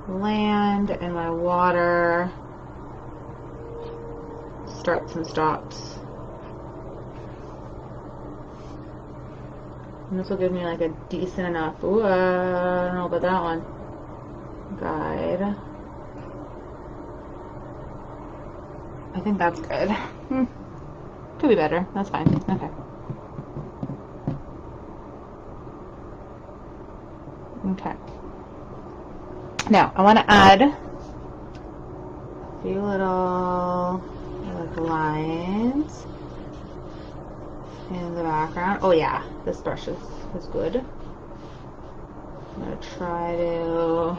land and my water starts and stops. And this will give me like a decent enough, ooh, I don't know about that one, guide. I think that's good. Could be better. That's fine. Okay. Okay. Now, I want to add a few little like lines in the background. Oh yeah, this brush is good. I'm going to try to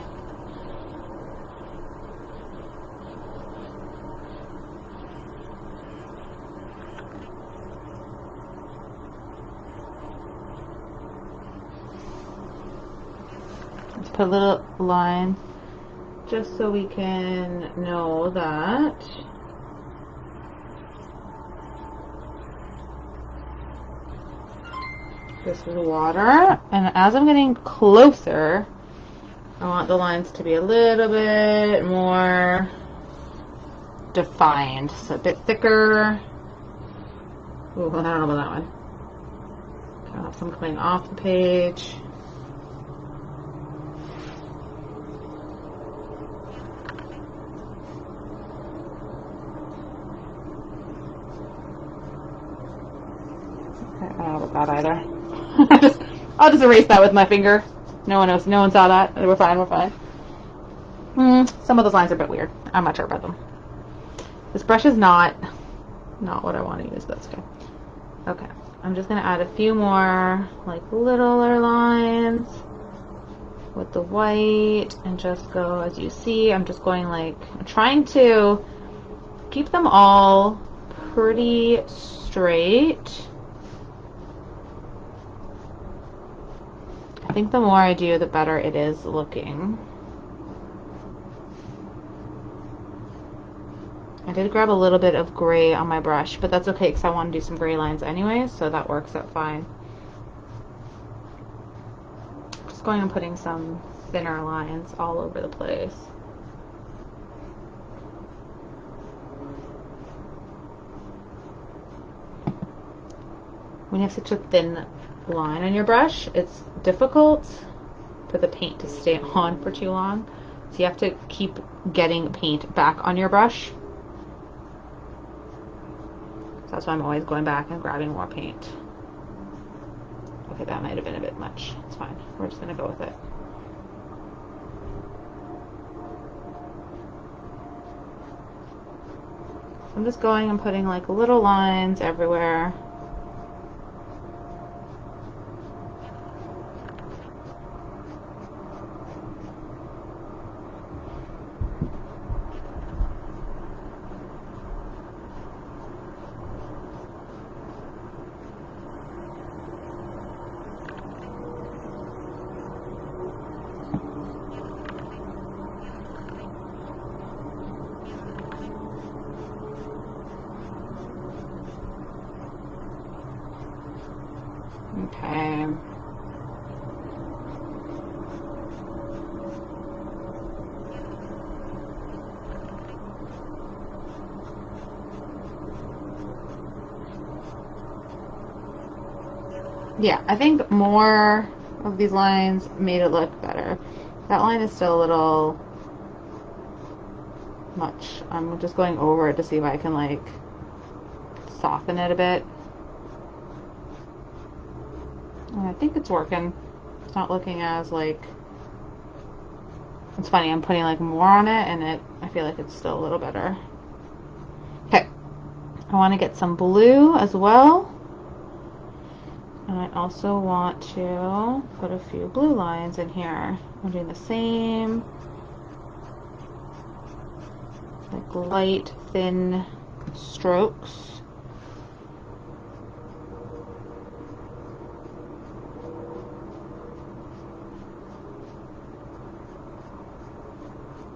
put a little line just so we can know that this is water, and as I'm getting closer I want the lines to be a little bit more defined, so a bit thicker. Ooh, I don't know about that one. Okay, I'll have some coming off the page. I don't know about that either. I'll just erase that with my finger. No one knows. No one saw that. We're fine. We're fine. Some of those lines are a bit weird. I'm not sure about them. This brush is not what I want to use, but that's okay. Okay. I'm just going to add a few more like littler lines with the white and just go, as you see, I'm just going like, I'm trying to keep them all pretty straight. I think the more I do, the better it is looking. I did grab a little bit of gray on my brush, but that's okay because I want to do some gray lines anyway, so that works out fine. Just going and putting some thinner lines all over the place. When you have such a thin line on your brush, it's difficult for the paint to stay on for too long. So you have to keep getting paint back on your brush. So that's why I'm always going back and grabbing more paint. Okay, that might have been a bit much. It's fine. We're just going to go with it. I'm just going and putting like little lines everywhere. Okay. Yeah, I think more of these lines made it look better. That line is still a little much. I'm just going over it to see if I can like soften it a bit. And I think it's working. It's not looking as like, it's funny, I'm putting like more on it and I feel like it's still a little better. Okay, I want to get some blue as well. And I also want to put a few blue lines in here. I'm doing the same, like light, thin strokes.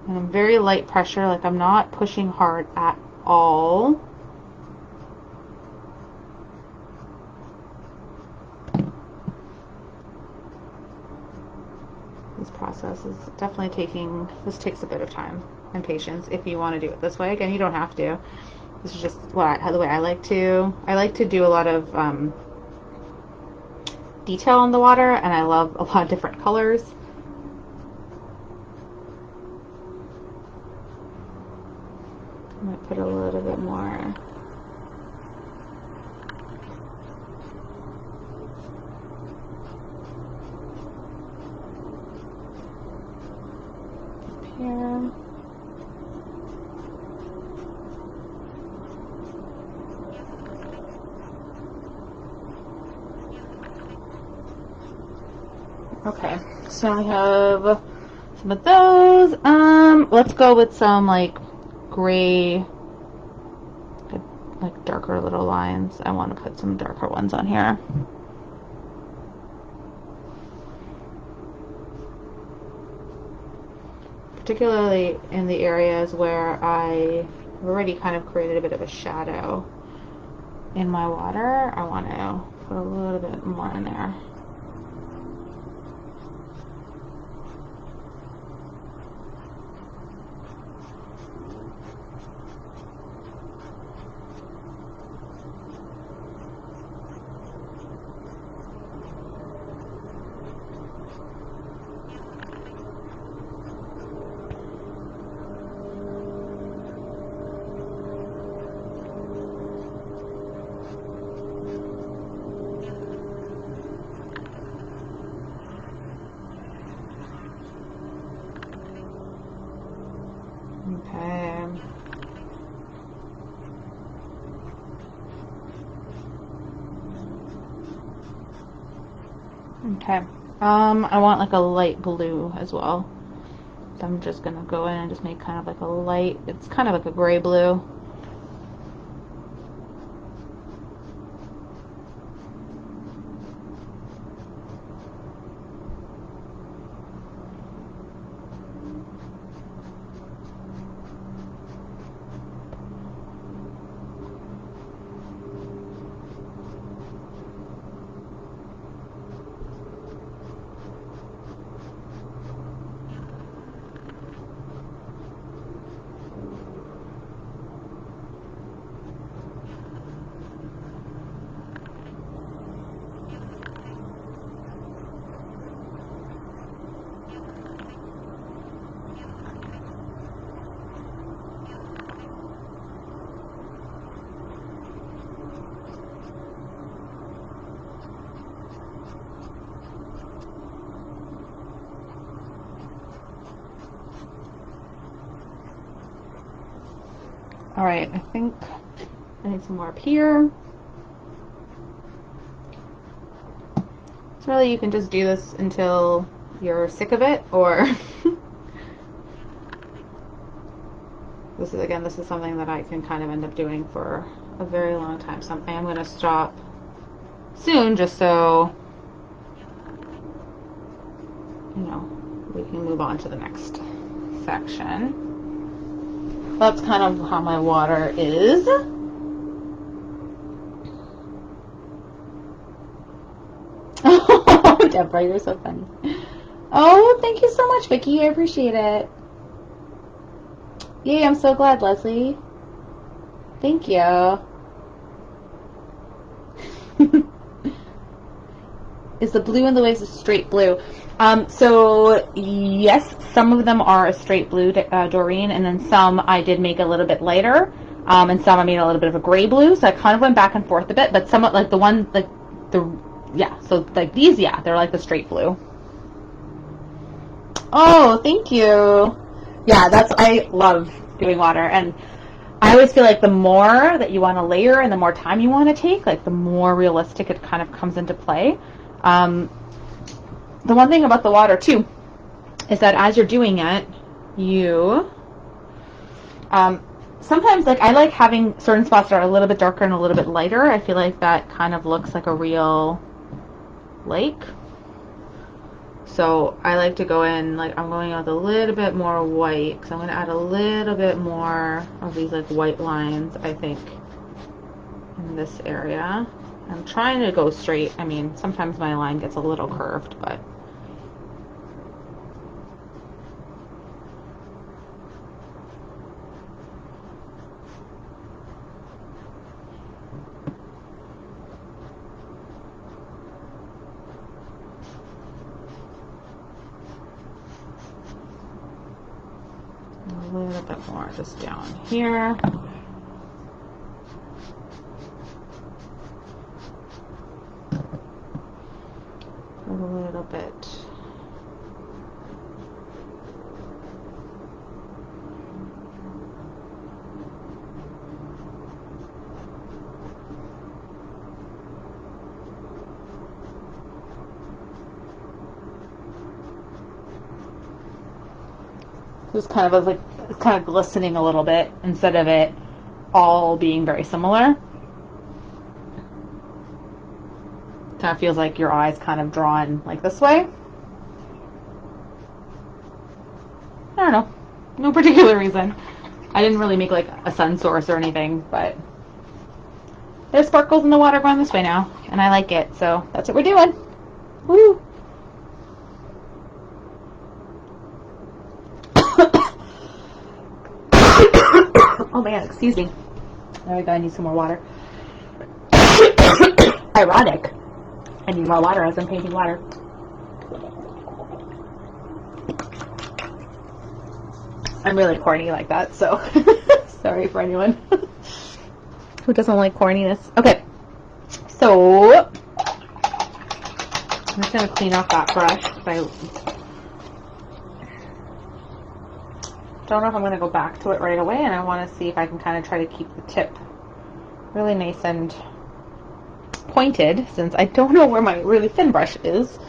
And I'm very light pressure, like I'm not pushing hard at all. This process is definitely this takes a bit of time and patience if you want to do it this way. Again, you don't have to. This is just the way I like to. I like to do a lot of detail in the water, and I love a lot of different colors. I might put a little bit more. Up here. Okay, so I have some of those. Let's go with some like gray, like darker little lines. I want to put some darker ones on here. Particularly in the areas where I already kind of created a bit of a shadow in my water. I want to put a little bit more in there. Okay. Okay. I want like a light blue as well. So I'm just gonna go in and just make kind of like a light, it's kind of like a gray blue. All right, I think I need some more up here. So really you can just do this until you're sick of it, or this is something that I can kind of end up doing for a very long time. So I am going to stop soon just so, you know, we can move on to the next section. That's kind of how my water is. Oh, Deborah, you're so funny. Oh, thank you so much, Vicki. I appreciate it. Yay, I'm so glad, Leslie. Thank you. Is the blue in the waves a straight blue? So yes, some of them are a straight blue, Doreen, and then some I did make a little bit lighter, and some I made a little bit of a gray blue. So I kind of went back and forth a bit, but some like the ones like so like these, they're like the straight blue. Oh, thank you. Yeah, I love doing water, and I always feel like the more that you want to layer and the more time you want to take, like the more realistic it kind of comes into play. The one thing about the water too is that as you're doing it, you sometimes, like, I like having certain spots that are a little bit darker and a little bit lighter. I feel like that kind of looks like a real lake. So I like to go in, like, I'm going with a little bit more white because I'm going to add a little bit more of these like white lines, I think, in this area. I'm trying to go straight. I mean, sometimes my line gets a little curved, but a little bit more just down here. A little bit. Just kind of like, it's kind of glistening a little bit instead of it all being very similar. Kind of feels like your eyes kind of drawn like this way. I don't know. No particular reason. I didn't really make like a sun source or anything, but there's sparkles in the water going this way now, and I like it, so that's what we're doing. Woo! Oh man, excuse me. There we go, I need some more water. Ironic. I need more water as I'm painting water. I'm really corny like that, so sorry for anyone who doesn't like corniness. Okay, so I'm just going to clean off that brush. I don't know if I'm going to go back to it right away, and I want to see if I can kind of try to keep the tip really nice and pointed, since I don't know where my really thin brush is.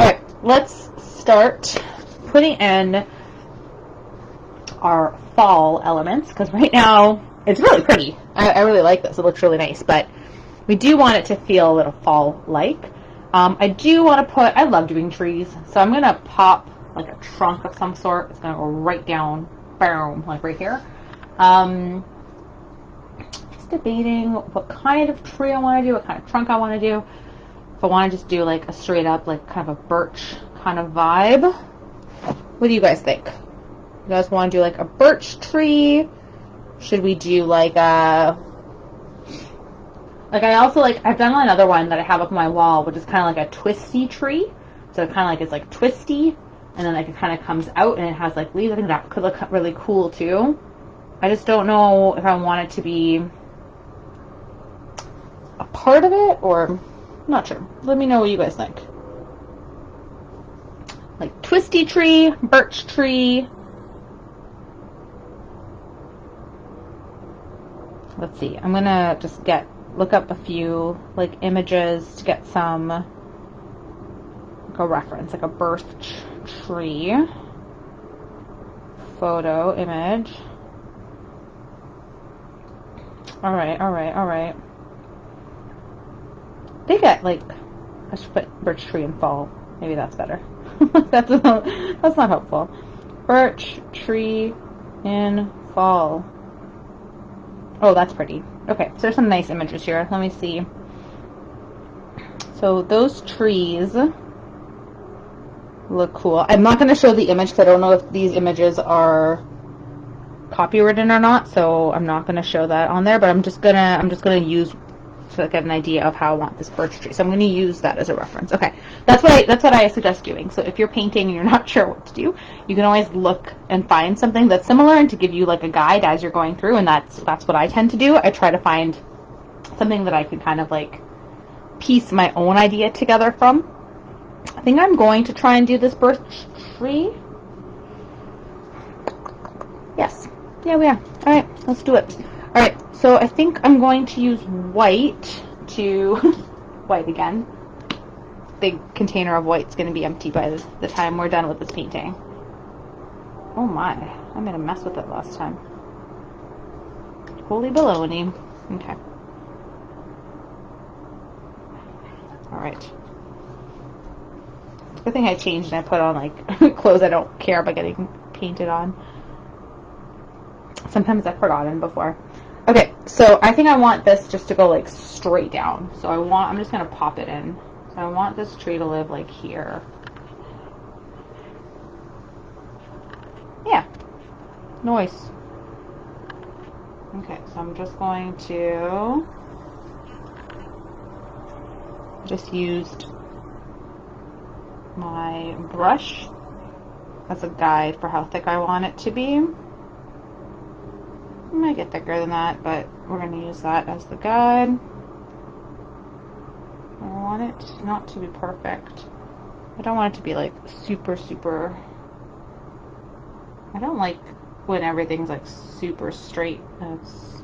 Alright, let's start putting in our fall elements, because right now it's really pretty. I really like this. It looks really nice, but we do want it to feel a little fall-like. I do want to put, I love doing trees, so I'm going to pop like a trunk of some sort. It's going to go right down, boom, like right here. Just debating what kind of tree I want to do, what kind of trunk I want to do. If I want to just do like a straight up, like kind of a birch kind of vibe. What do you guys think? You guys want to do like a birch tree? Should we do like a... Like, I also like, I've done another one that I have up on my wall, which is kind of like a twisty tree. So it kind of like, it's like twisty, and then like it kind of comes out and it has like leaves. I think that could look really cool too. I just don't know if I want it to be a part of it, or I'm not sure. Let me know what you guys think. Like twisty tree, birch tree. let's see. I'm gonna just look up a few like images to get some like a reference, like a birch tree photo image. All right. They get like, I should put birch tree in fall. Maybe that's better. that's not helpful. Birch tree in fall. Oh, that's pretty. Okay, so there's some nice images here. Let me see. So those trees look cool. I'm not going to show the image because I don't know if these images are copywritten or not, so I'm not going to show that on there, but I'm just gonna use to get an idea of how I want this birch tree. So I'm going to use that as a reference. Okay, that's what I suggest doing. So if you're painting and you're not sure what to do, you can always look and find something that's similar and to give you like a guide as you're going through, and that's what I tend to do. I try to find something that I can kind of like piece my own idea together from. I think I'm going to try and do this birch tree. Yes. Yeah, we are. All right, let's do it. All right, so I think I'm going to use white to white again. Big container of white's going to be empty by the time we're done with this painting. Oh my, I made a mess with it last time. Holy baloney. Okay. All right. Good thing I changed and I put on like clothes I don't care about getting painted on. Sometimes I've forgotten before. Okay, so I think I want this just to go like straight down. So I'm just gonna pop it in. So I want this tree to live like here. Yeah. Nice. Okay, so I'm just going to just used my brush as a guide for how thick I want it to be. It might get thicker than that, but we're going to use that as the guide. I want it not to be perfect. I don't want it to be like super, super. I don't like when everything's like super straight. It's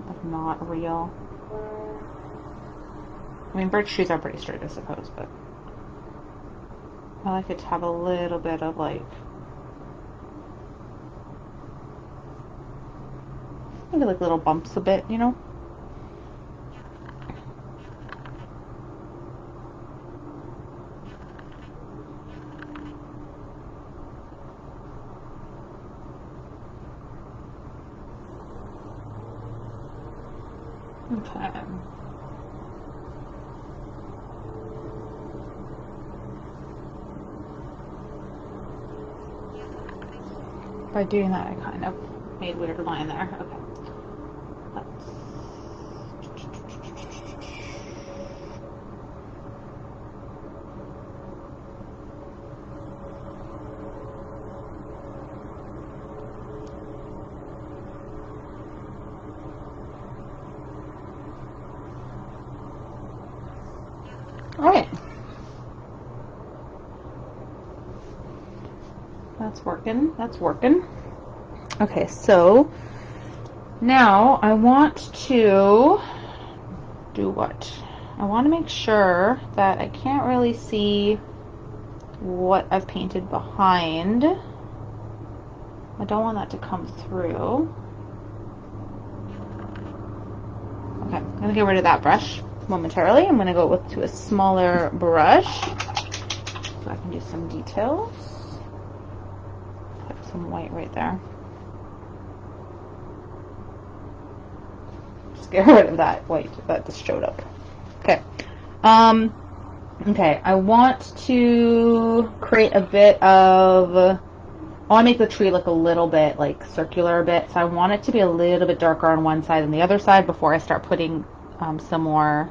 like not real. I mean, birch trees are pretty straight, I suppose, but I like it to have a little bit of like, maybe like little bumps a bit, you know? Okay. By doing that, I kind of made a weird line there. Okay. Alright. That's working. That's working. Okay, so now I want to do what? I want to make sure that I can't really see what I've painted behind. I don't want that to come through. Okay, I'm going to get rid of that brush momentarily. I'm going to go to a smaller brush so I can do some details. Put some white right there. Just get rid of that white that just showed up. Okay. Okay, I want to create a bit of, I want to make the tree look a little bit like circular a bit, so I want it to be a little bit darker on one side than the other side before I start putting some more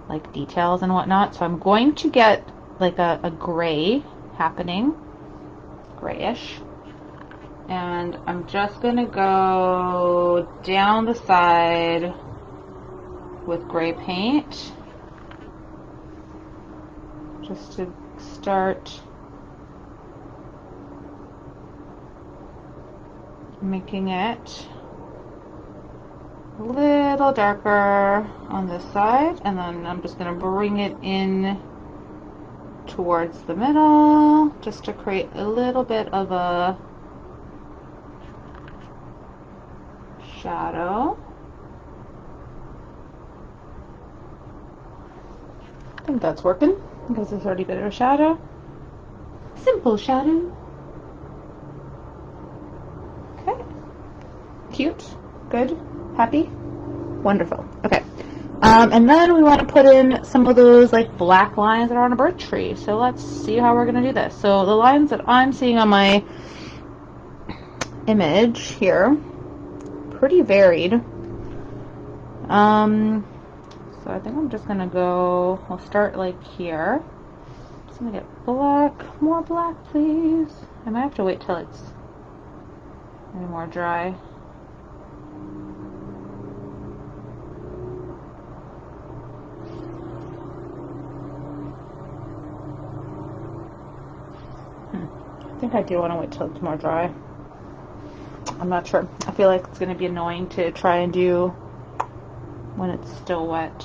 like details and whatnot. So I'm going to get like a gray happening, grayish, and I'm just going to go down the side with gray paint just to start making it a little darker on this side, and then I'm just going to bring it in towards the middle just to create a little bit of a shadow. I think that's working because there's already a bit of a shadow. Simple shadow. Okay. Cute. Good. Happy. Wonderful. Okay. And then we want to put in some of those like black lines that are on a birch tree. So let's see how we're going to do this. So the lines that I'm seeing on my image here, pretty varied. So I think I'm just going to go, I'll start like here. Just going to get black, more black please. I might have to wait till it's maybe more dry. I think I do want to wait till it's more dry. I'm not sure. I feel like it's going to be annoying to try and do when it's still wet.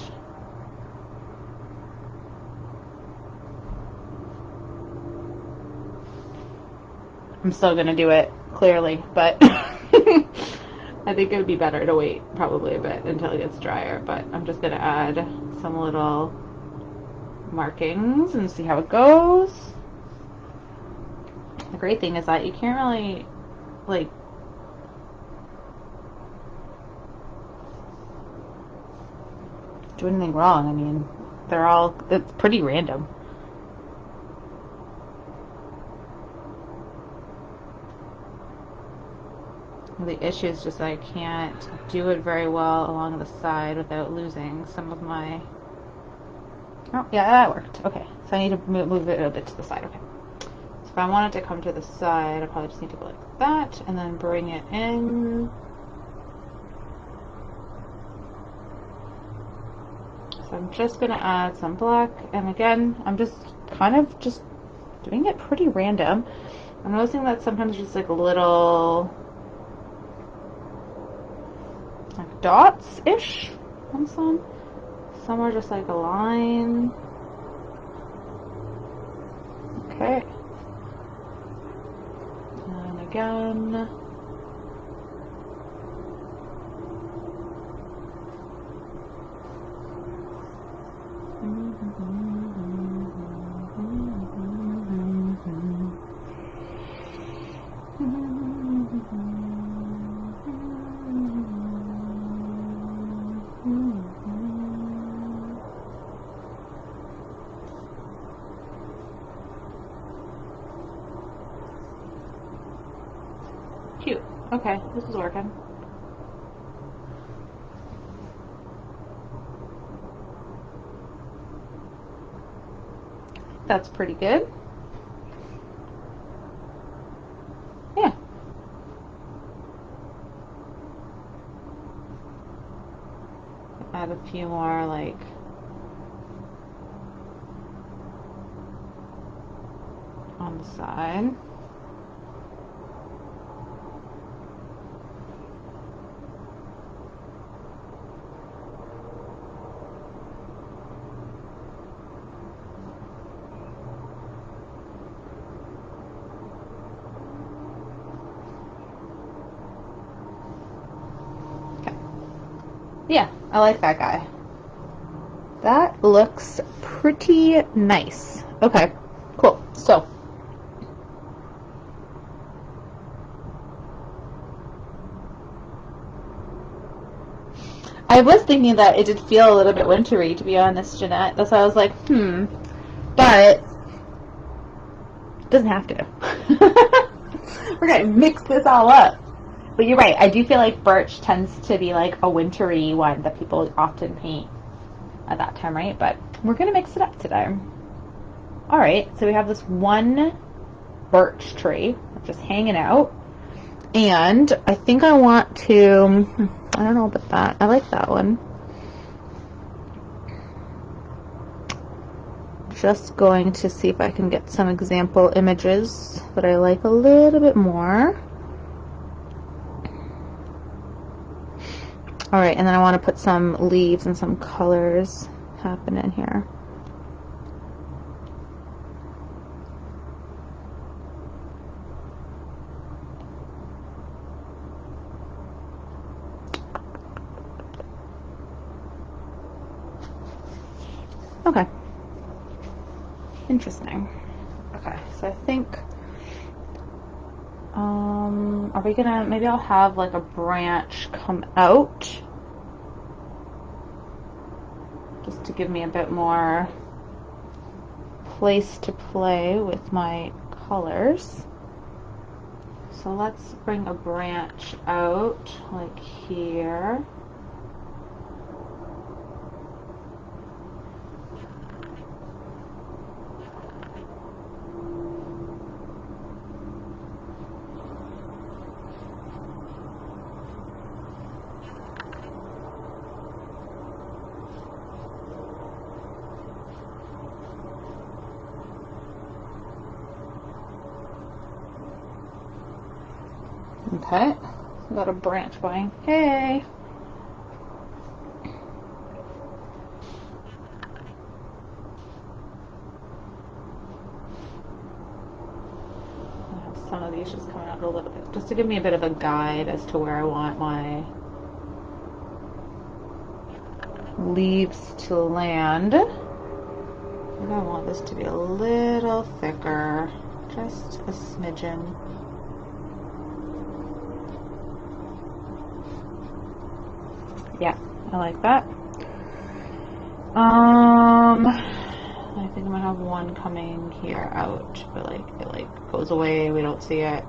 I'm still going to do it, clearly, but I think it would be better to wait probably a bit until it gets drier, but I'm just going to add some little markings and see how it goes. The great thing is that you can't really, like, do anything wrong. I mean, it's pretty random. The issue is just that I can't do it very well along the side without losing some of my... Oh, yeah, that worked. Okay, so I need to move it a bit to the side. Okay. So if I want it to come to the side, I probably just need to go like that and then bring it in. So I'm just going to add some black, and again, I'm just kind of just doing it pretty random. I'm noticing that sometimes just like a little like dots-ish on some. Some are just like a line. Okay. And again. Cute. Okay, this is working. That's pretty good. Yeah. Add a few more, like, on the side. Yeah, I like that guy. That looks pretty nice. Okay, cool. So, I was thinking that it did feel a little bit wintry, to be honest, Jeanette. That's why I was like, but it doesn't have to. We're going to mix this all up. But you're right. I do feel like birch tends to be like a wintry one that people often paint at that time, right? But we're going to mix it up today. All right. So we have this one birch tree just hanging out. And I think I want to, I don't know about that. I like that one. Just going to see if I can get some example images that I like a little bit more. All right, and then I want to put some leaves and some colors happening here. Okay. Interesting. Okay, so I think, are we gonna, maybe I'll have like a branch come out just to give me a bit more place to play with my colors. So let's bring a branch out like here. Okay, got a branch going. Hey! Some of these just coming out a little bit, just to give me a bit of a guide as to where I want my leaves to land. And I want this to be a little thicker, just a smidgen. Yeah, I like that. I think I'm gonna have one coming here out, but like it like goes away, we don't see it.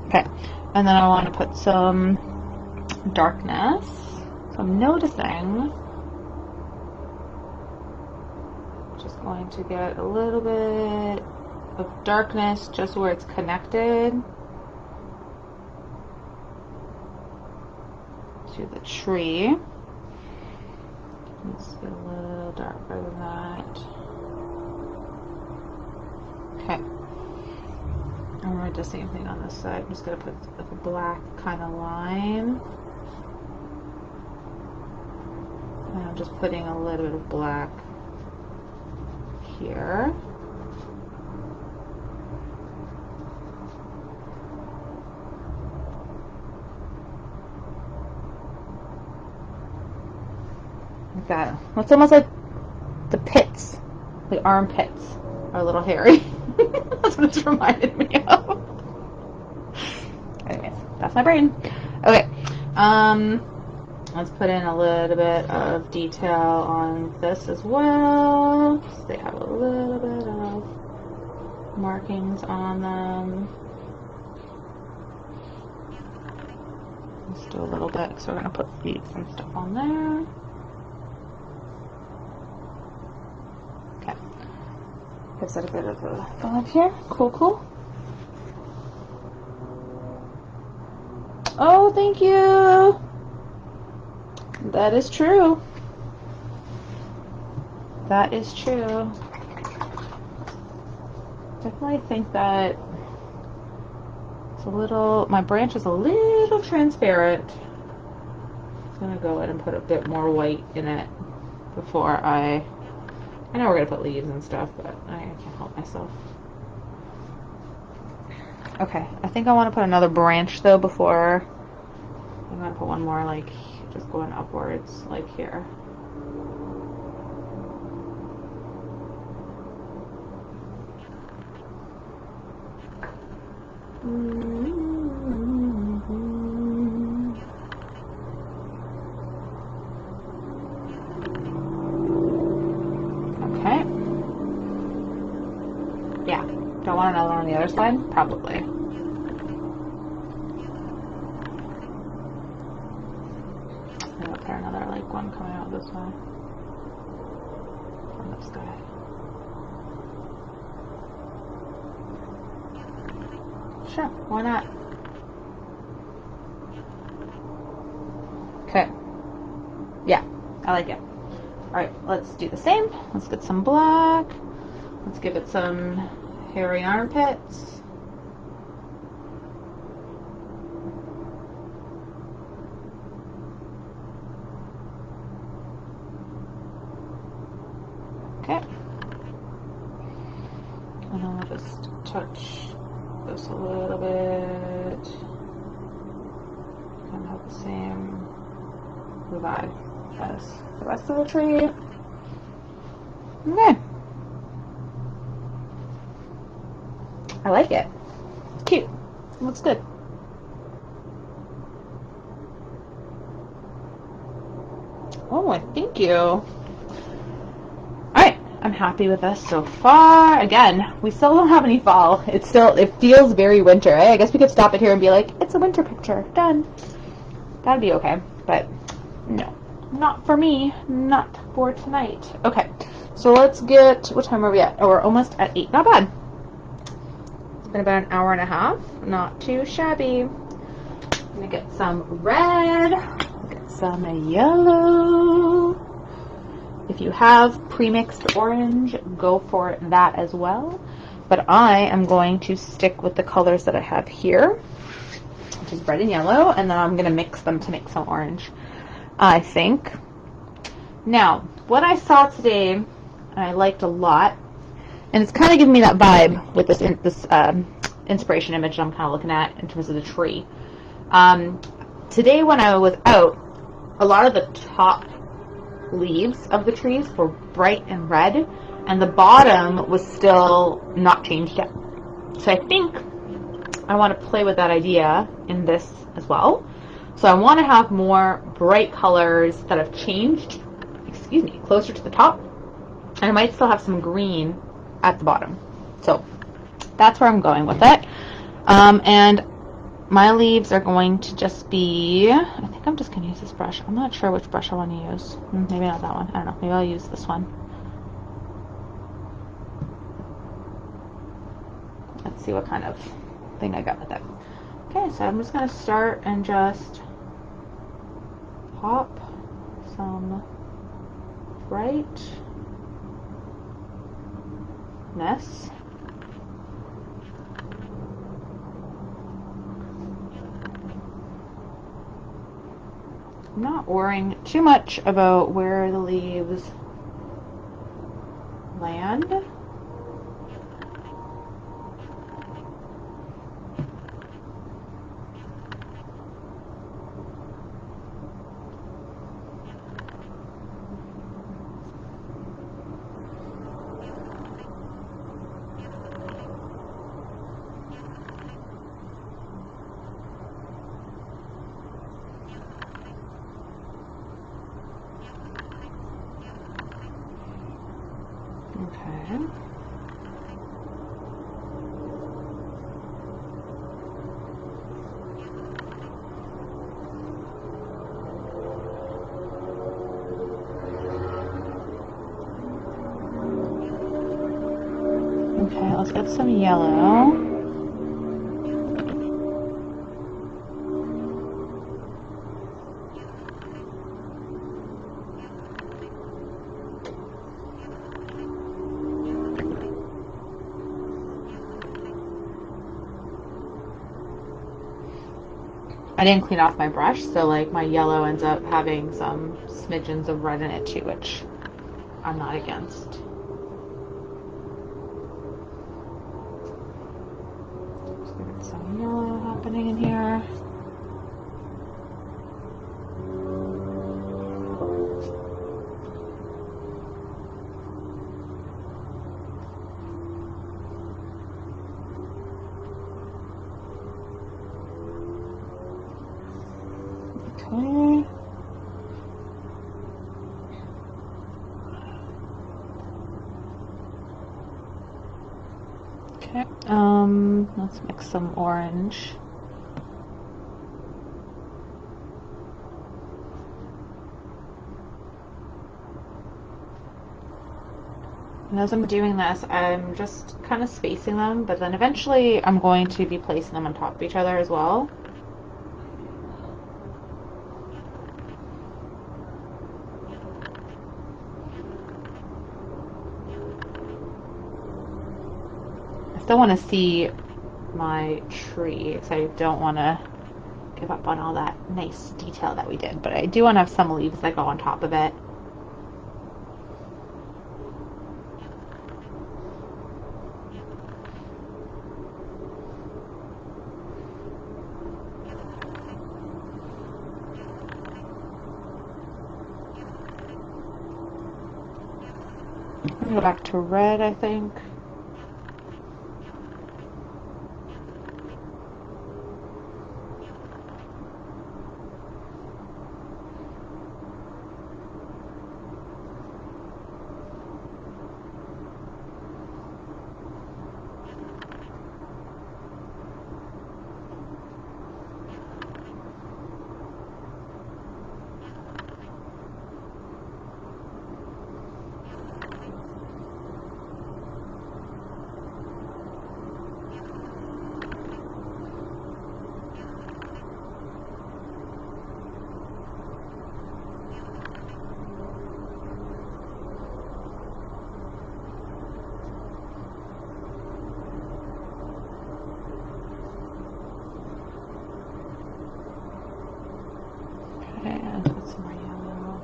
Okay, and then I want to put some darkness. So I'm noticing, just going to get a little bit of darkness just where it's connected to the tree. Needs to be a little darker than that. Okay. And we're the same thing on this side. I'm just going to put like a black kind of line. And I'm just putting a little bit of black here. Like that. It's almost like the pits, the armpits are a little hairy. That's what it's reminded me of. Anyways, that's my brain. Okay. Let's put in a little bit of detail on this as well. So they have a little bit of markings on them. Let's do a little bit because we're going to put leaves and stuff on there. Okay. Gives it a bit of a vibe here. Cool, cool. Oh, thank you. That is true. That is true. Definitely think that it's a little, my branch is a little transparent. I'm gonna go ahead and put a bit more white in it before I know we're gonna put leaves and stuff, but I can't help myself. Okay, I think I want to put another branch though before, I'm gonna put one more like just going upwards like here. Okay. Yeah. Don't want another one on the other side? Probably. I'll put another like one coming out this way. From this guy. Sure, why not? Okay. I like it. Alright, let's do the same. Let's get some black. Let's give it some hairy armpits. Okay. And then I'll just touch this a little bit. Kind of have the same vibe as the rest of the tree. Okay. I like it. It's cute. It looks good. Oh, thank you. Alright, I'm happy with this so far. Again, we still don't have any fall. It feels very winter. Eh? I guess we could stop it here and be like, it's a winter picture. Done. That'd be okay. But no, not for me. Not for tonight. Okay, so let's get, what time are we at? Oh, we're almost at 8. Not bad. It's been about an hour and a half. Not too shabby. I'm gonna get some red. Get some yellow. If you have pre-mixed orange, go for that as well. But I am going to stick with the colors that I have here, which is red and yellow, and then I'm going to mix them to make some orange, I think. Now, what I saw today, and I liked a lot, and it's kind of giving me that vibe with this inspiration image I'm kind of looking at in terms of the tree. Today when I was out, a lot of the top leaves of the trees were bright and red, and the bottom was still not changed yet. So I think I want to play with that idea in this as well. So I want to have more bright colors that have changed, closer to the top, and I might still have some green at the bottom. So that's where I'm going with it. And my leaves are going to just be, I think I'm just going to use this brush. I'm not sure which brush I want to use. Maybe not that one. I don't know. Maybe I'll use this one. Let's see what kind of thing I got with it. Okay, so I'm just going to start and just pop some brightness. I'm not worrying too much about where the leaves land. Okay. Okay, let's get some yellow. I didn't clean off my brush, so like my yellow ends up having some smidgens of red in it too, which I'm not against. Just get some yellow happening in here. Okay. Okay. Let's mix some orange. And as I'm doing this, I'm just kind of spacing them, but then eventually I'm going to be placing them on top of each other as well. still want to see my tree, so I don't want to give up on all that nice detail that we did. But I do want to have some leaves that go on top of it. Go back to red, I think. And put some more yellow.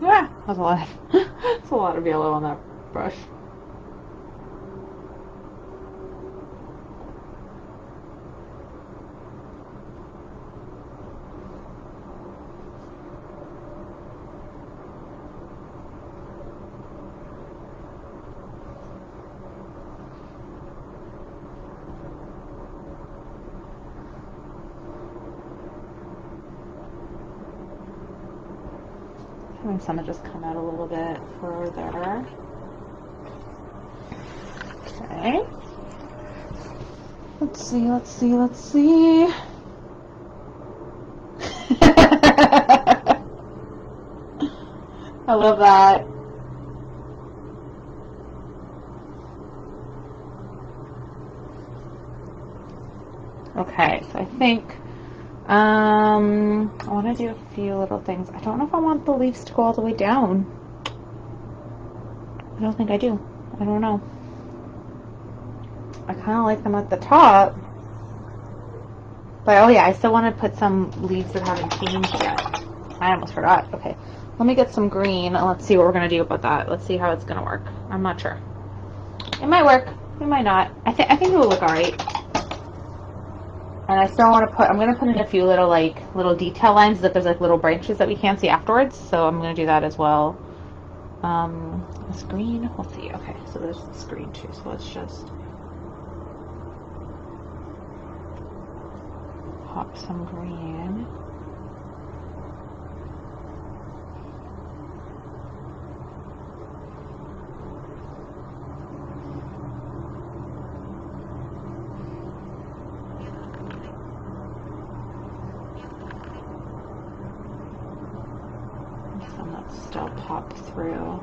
Yeah, that's a lot. That's a lot of yellow on that brush. Having some just come out a little bit further. Okay. Let's see, let's see, let's see. I love that. Okay, so I think I want to do a few little things. I don't know if I want the leaves to go all the way down. I don't think I do. I don't know. I kind of like them at the top. But oh yeah, I still want to put some leaves that haven't changed yet. I almost forgot. Okay, let me get some green and let's see what we're going to do about that. Let's see how it's going to work. I'm not sure. It might work. It might not. I think it will look alright. And I still want to put, I'm going to put in a few little detail lines that there's like little branches that we can't see afterwards. So I'm going to do that as well. This green, we'll see. Okay, so there's this green too. So let's just pop some green. Some that still pop through.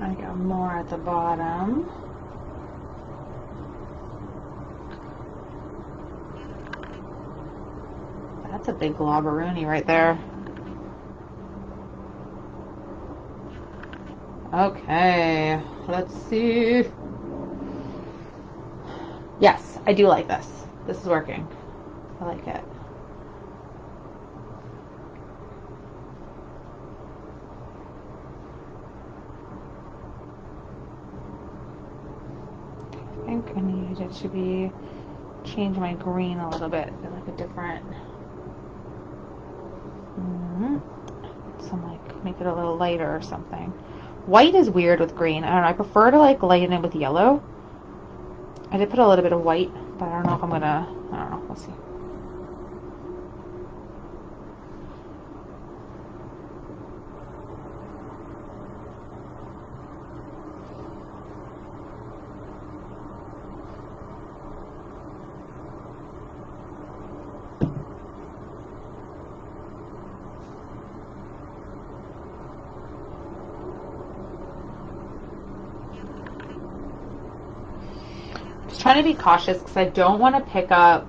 I got more at the bottom. That's a big globberoonie right there. Okay, let's see. Yes, I do like this. This is working. I like it. I think I need it to be change my green a little bit, like a different, some like, make it a little lighter or something. White is weird with green. I don't know, I prefer to like lighten it with yellow. I did put a little bit of white, but I don't know if I'm gonna, I don't know, we'll see. Trying to be cautious because I don't want to pick up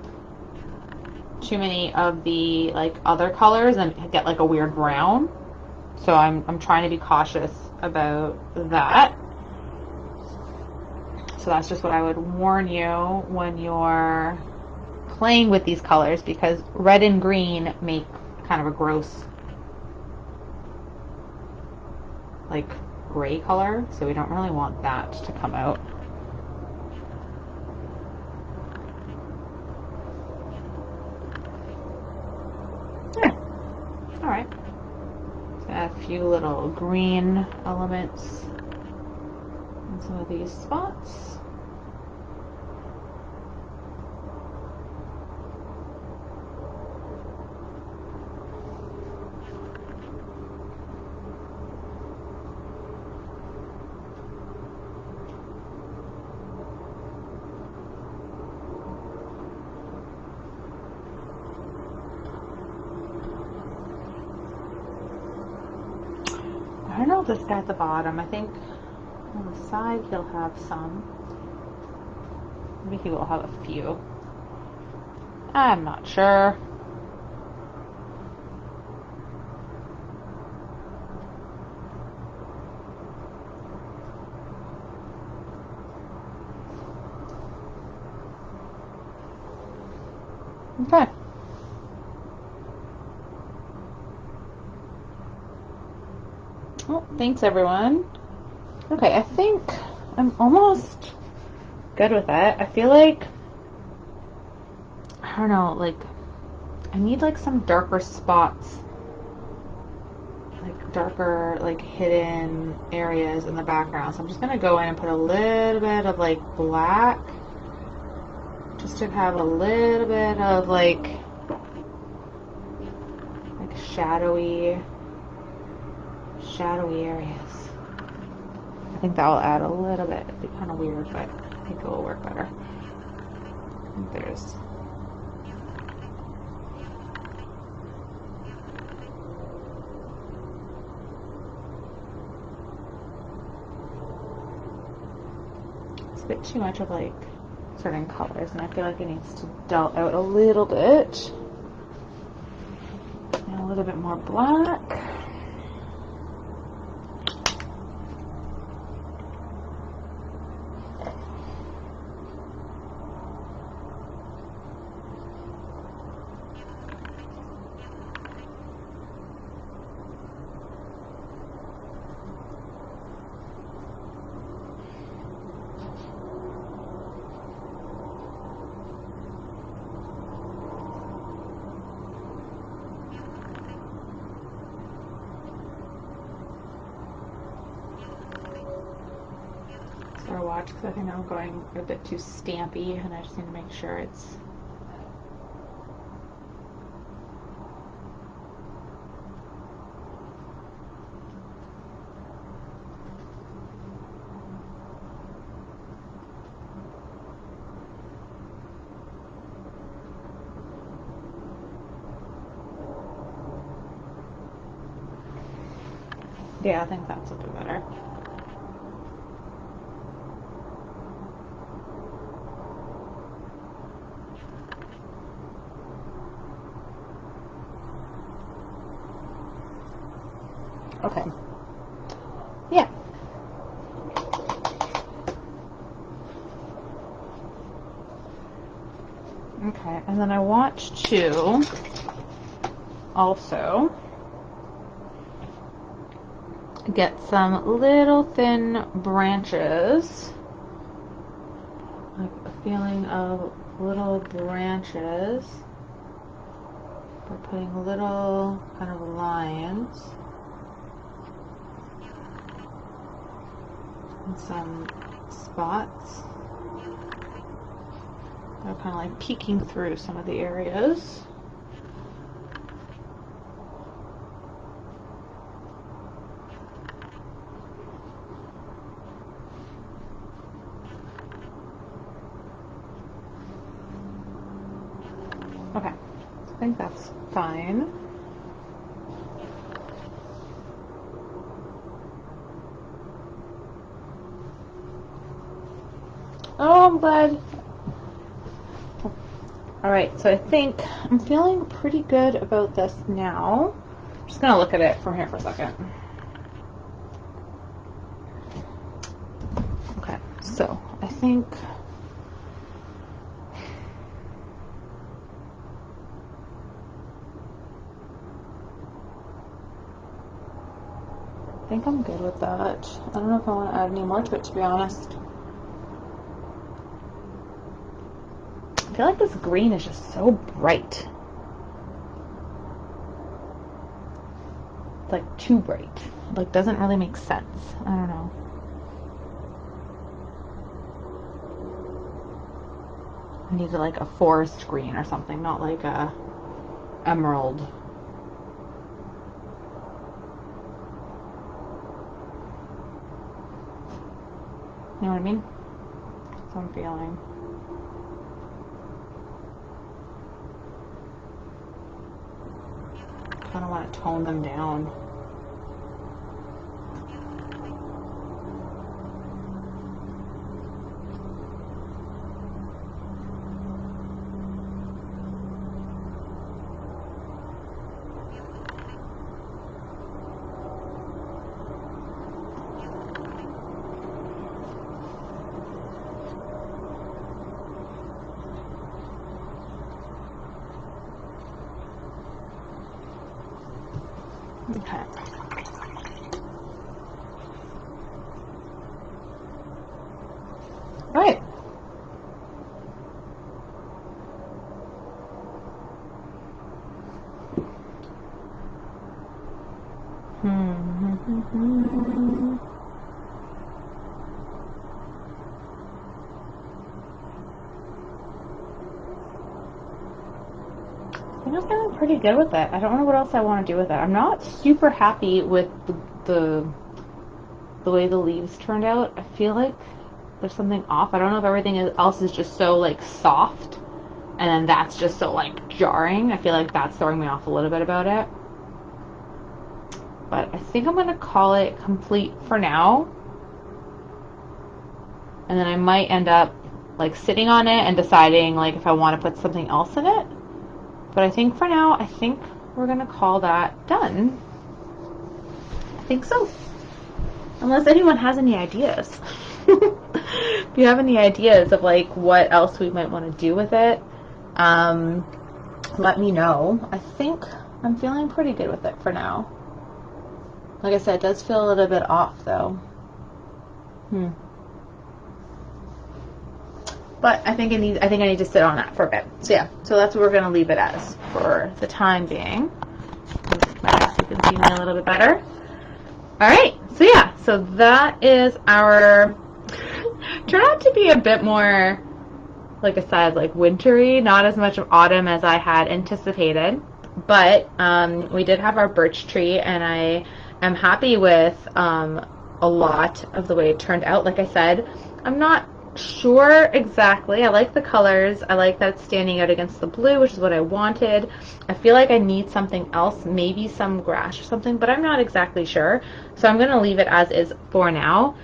too many of the like other colors and get like a weird brown. So I'm trying to be cautious about that. So that's just what I would warn you when you're playing with these colors, because red and green make kind of a gross like gray color, so we don't really want that to come out. Alright, add a few little green elements in some of these spots. I don't know if this guy at the bottom, I think on the side he'll have some. Maybe he will have a few. I'm not sure. Okay. Well, thanks everyone. Okay, I think I'm almost good with that. I feel like, I don't know, like I need like some darker spots, like darker like hidden areas in the background. So I'm just gonna go in and put a little bit of like black, just to have a little bit of like shadowy areas. I think that will add a little bit. It'd be kind of weird, but I think it will work better. I think there's it's a bit too much of like certain colors, and I feel like it needs to dull out a little bit. And a little bit more black. Watch, because I think I'm going a bit too stampy, and I just need to make sure it's yeah, I think that's a bit better. Okay. Yeah. Okay, and then I want to also get some little thin branches, like a feeling of little branches. We're putting little kind of lines and some spots. They're kind of like peeking through some of the areas. Okay, I think that's fine. Oh, I'm glad. Alright, so I think I'm feeling pretty good about this now. I'm just going to look at it from here for a second. Okay, so I think I'm good with that. I don't know if I want to add any more to it, to be honest. I feel like this green is just so bright. Like, too bright. Like, doesn't really make sense. I don't know. I need like a forest green or something, not like a emerald. You know what I mean? That's what I'm feeling. I kind of want to tone them down. Okay. All right. I think I'm feeling pretty good with it. I don't know what else I want to do with it. I'm not super happy with the way the leaves turned out. I feel like there's something off. I don't know if everything else is just so like soft, and then that's just so like jarring. I feel like that's throwing me off a little bit about it. But I think I'm gonna call it complete for now, and then I might end up like sitting on it and deciding like if I want to put something else in it. But I think for now, I think we're gonna call that done. I think so. Unless anyone has any ideas. If you have any ideas of like what else we might want to do with it, let me know. I think I'm feeling pretty good with it for now. Like I said, it does feel a little bit off though. But I think I need to sit on that for a bit. So yeah, so that's what we're gonna leave it as for the time being. I guess you can see me a little bit better. All right, so yeah, so that is our turned out to be a bit more, like I said, like wintry, not as much of autumn as I had anticipated. But we did have our birch tree, and I am happy with a lot of the way it turned out. Like I said, I'm not sure exactly. I like the colors. I like that it's standing out against the blue, which is what I wanted. I feel like I need something else, maybe some grass or something, but I'm not exactly sure. So I'm going to leave it as is for now,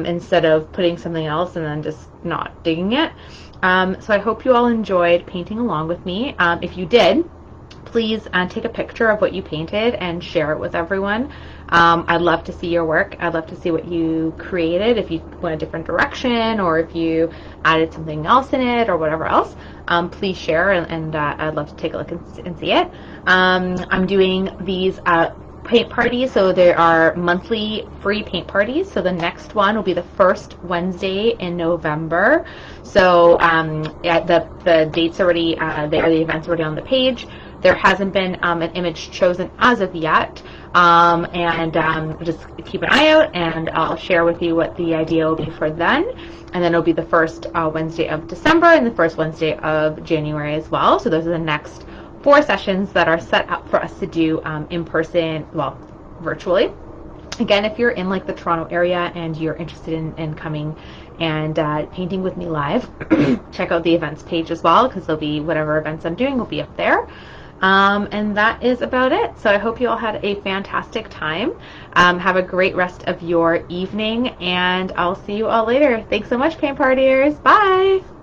instead of putting something else and then just not digging it. So I hope you all enjoyed painting along with me. If you did, please take a picture of what you painted and share it with everyone. I'd love to see your work. I'd love to see what you created, if you went a different direction or if you added something else in it or whatever else. Please share, and I'd love to take a look and see it. I'm doing these paint parties. So there are monthly free paint parties. So the next one will be the first Wednesday in November. So the dates already, the event's already on the page. There hasn't been an image chosen as of yet. Just keep an eye out, and I'll share with you what the idea will be for then. And then it'll be the first Wednesday of December and the first Wednesday of January as well. So those are the next 4 sessions that are set up for us to do in person, well, virtually. Again, if you're in like the Toronto area and you're interested in coming and painting with me live, check out the events page as well, because there'll be whatever events I'm doing will be up there. And that is about it. So I hope you all had a fantastic time. Have a great rest of your evening, and I'll see you all later. Thanks so much, paint partiers. Bye!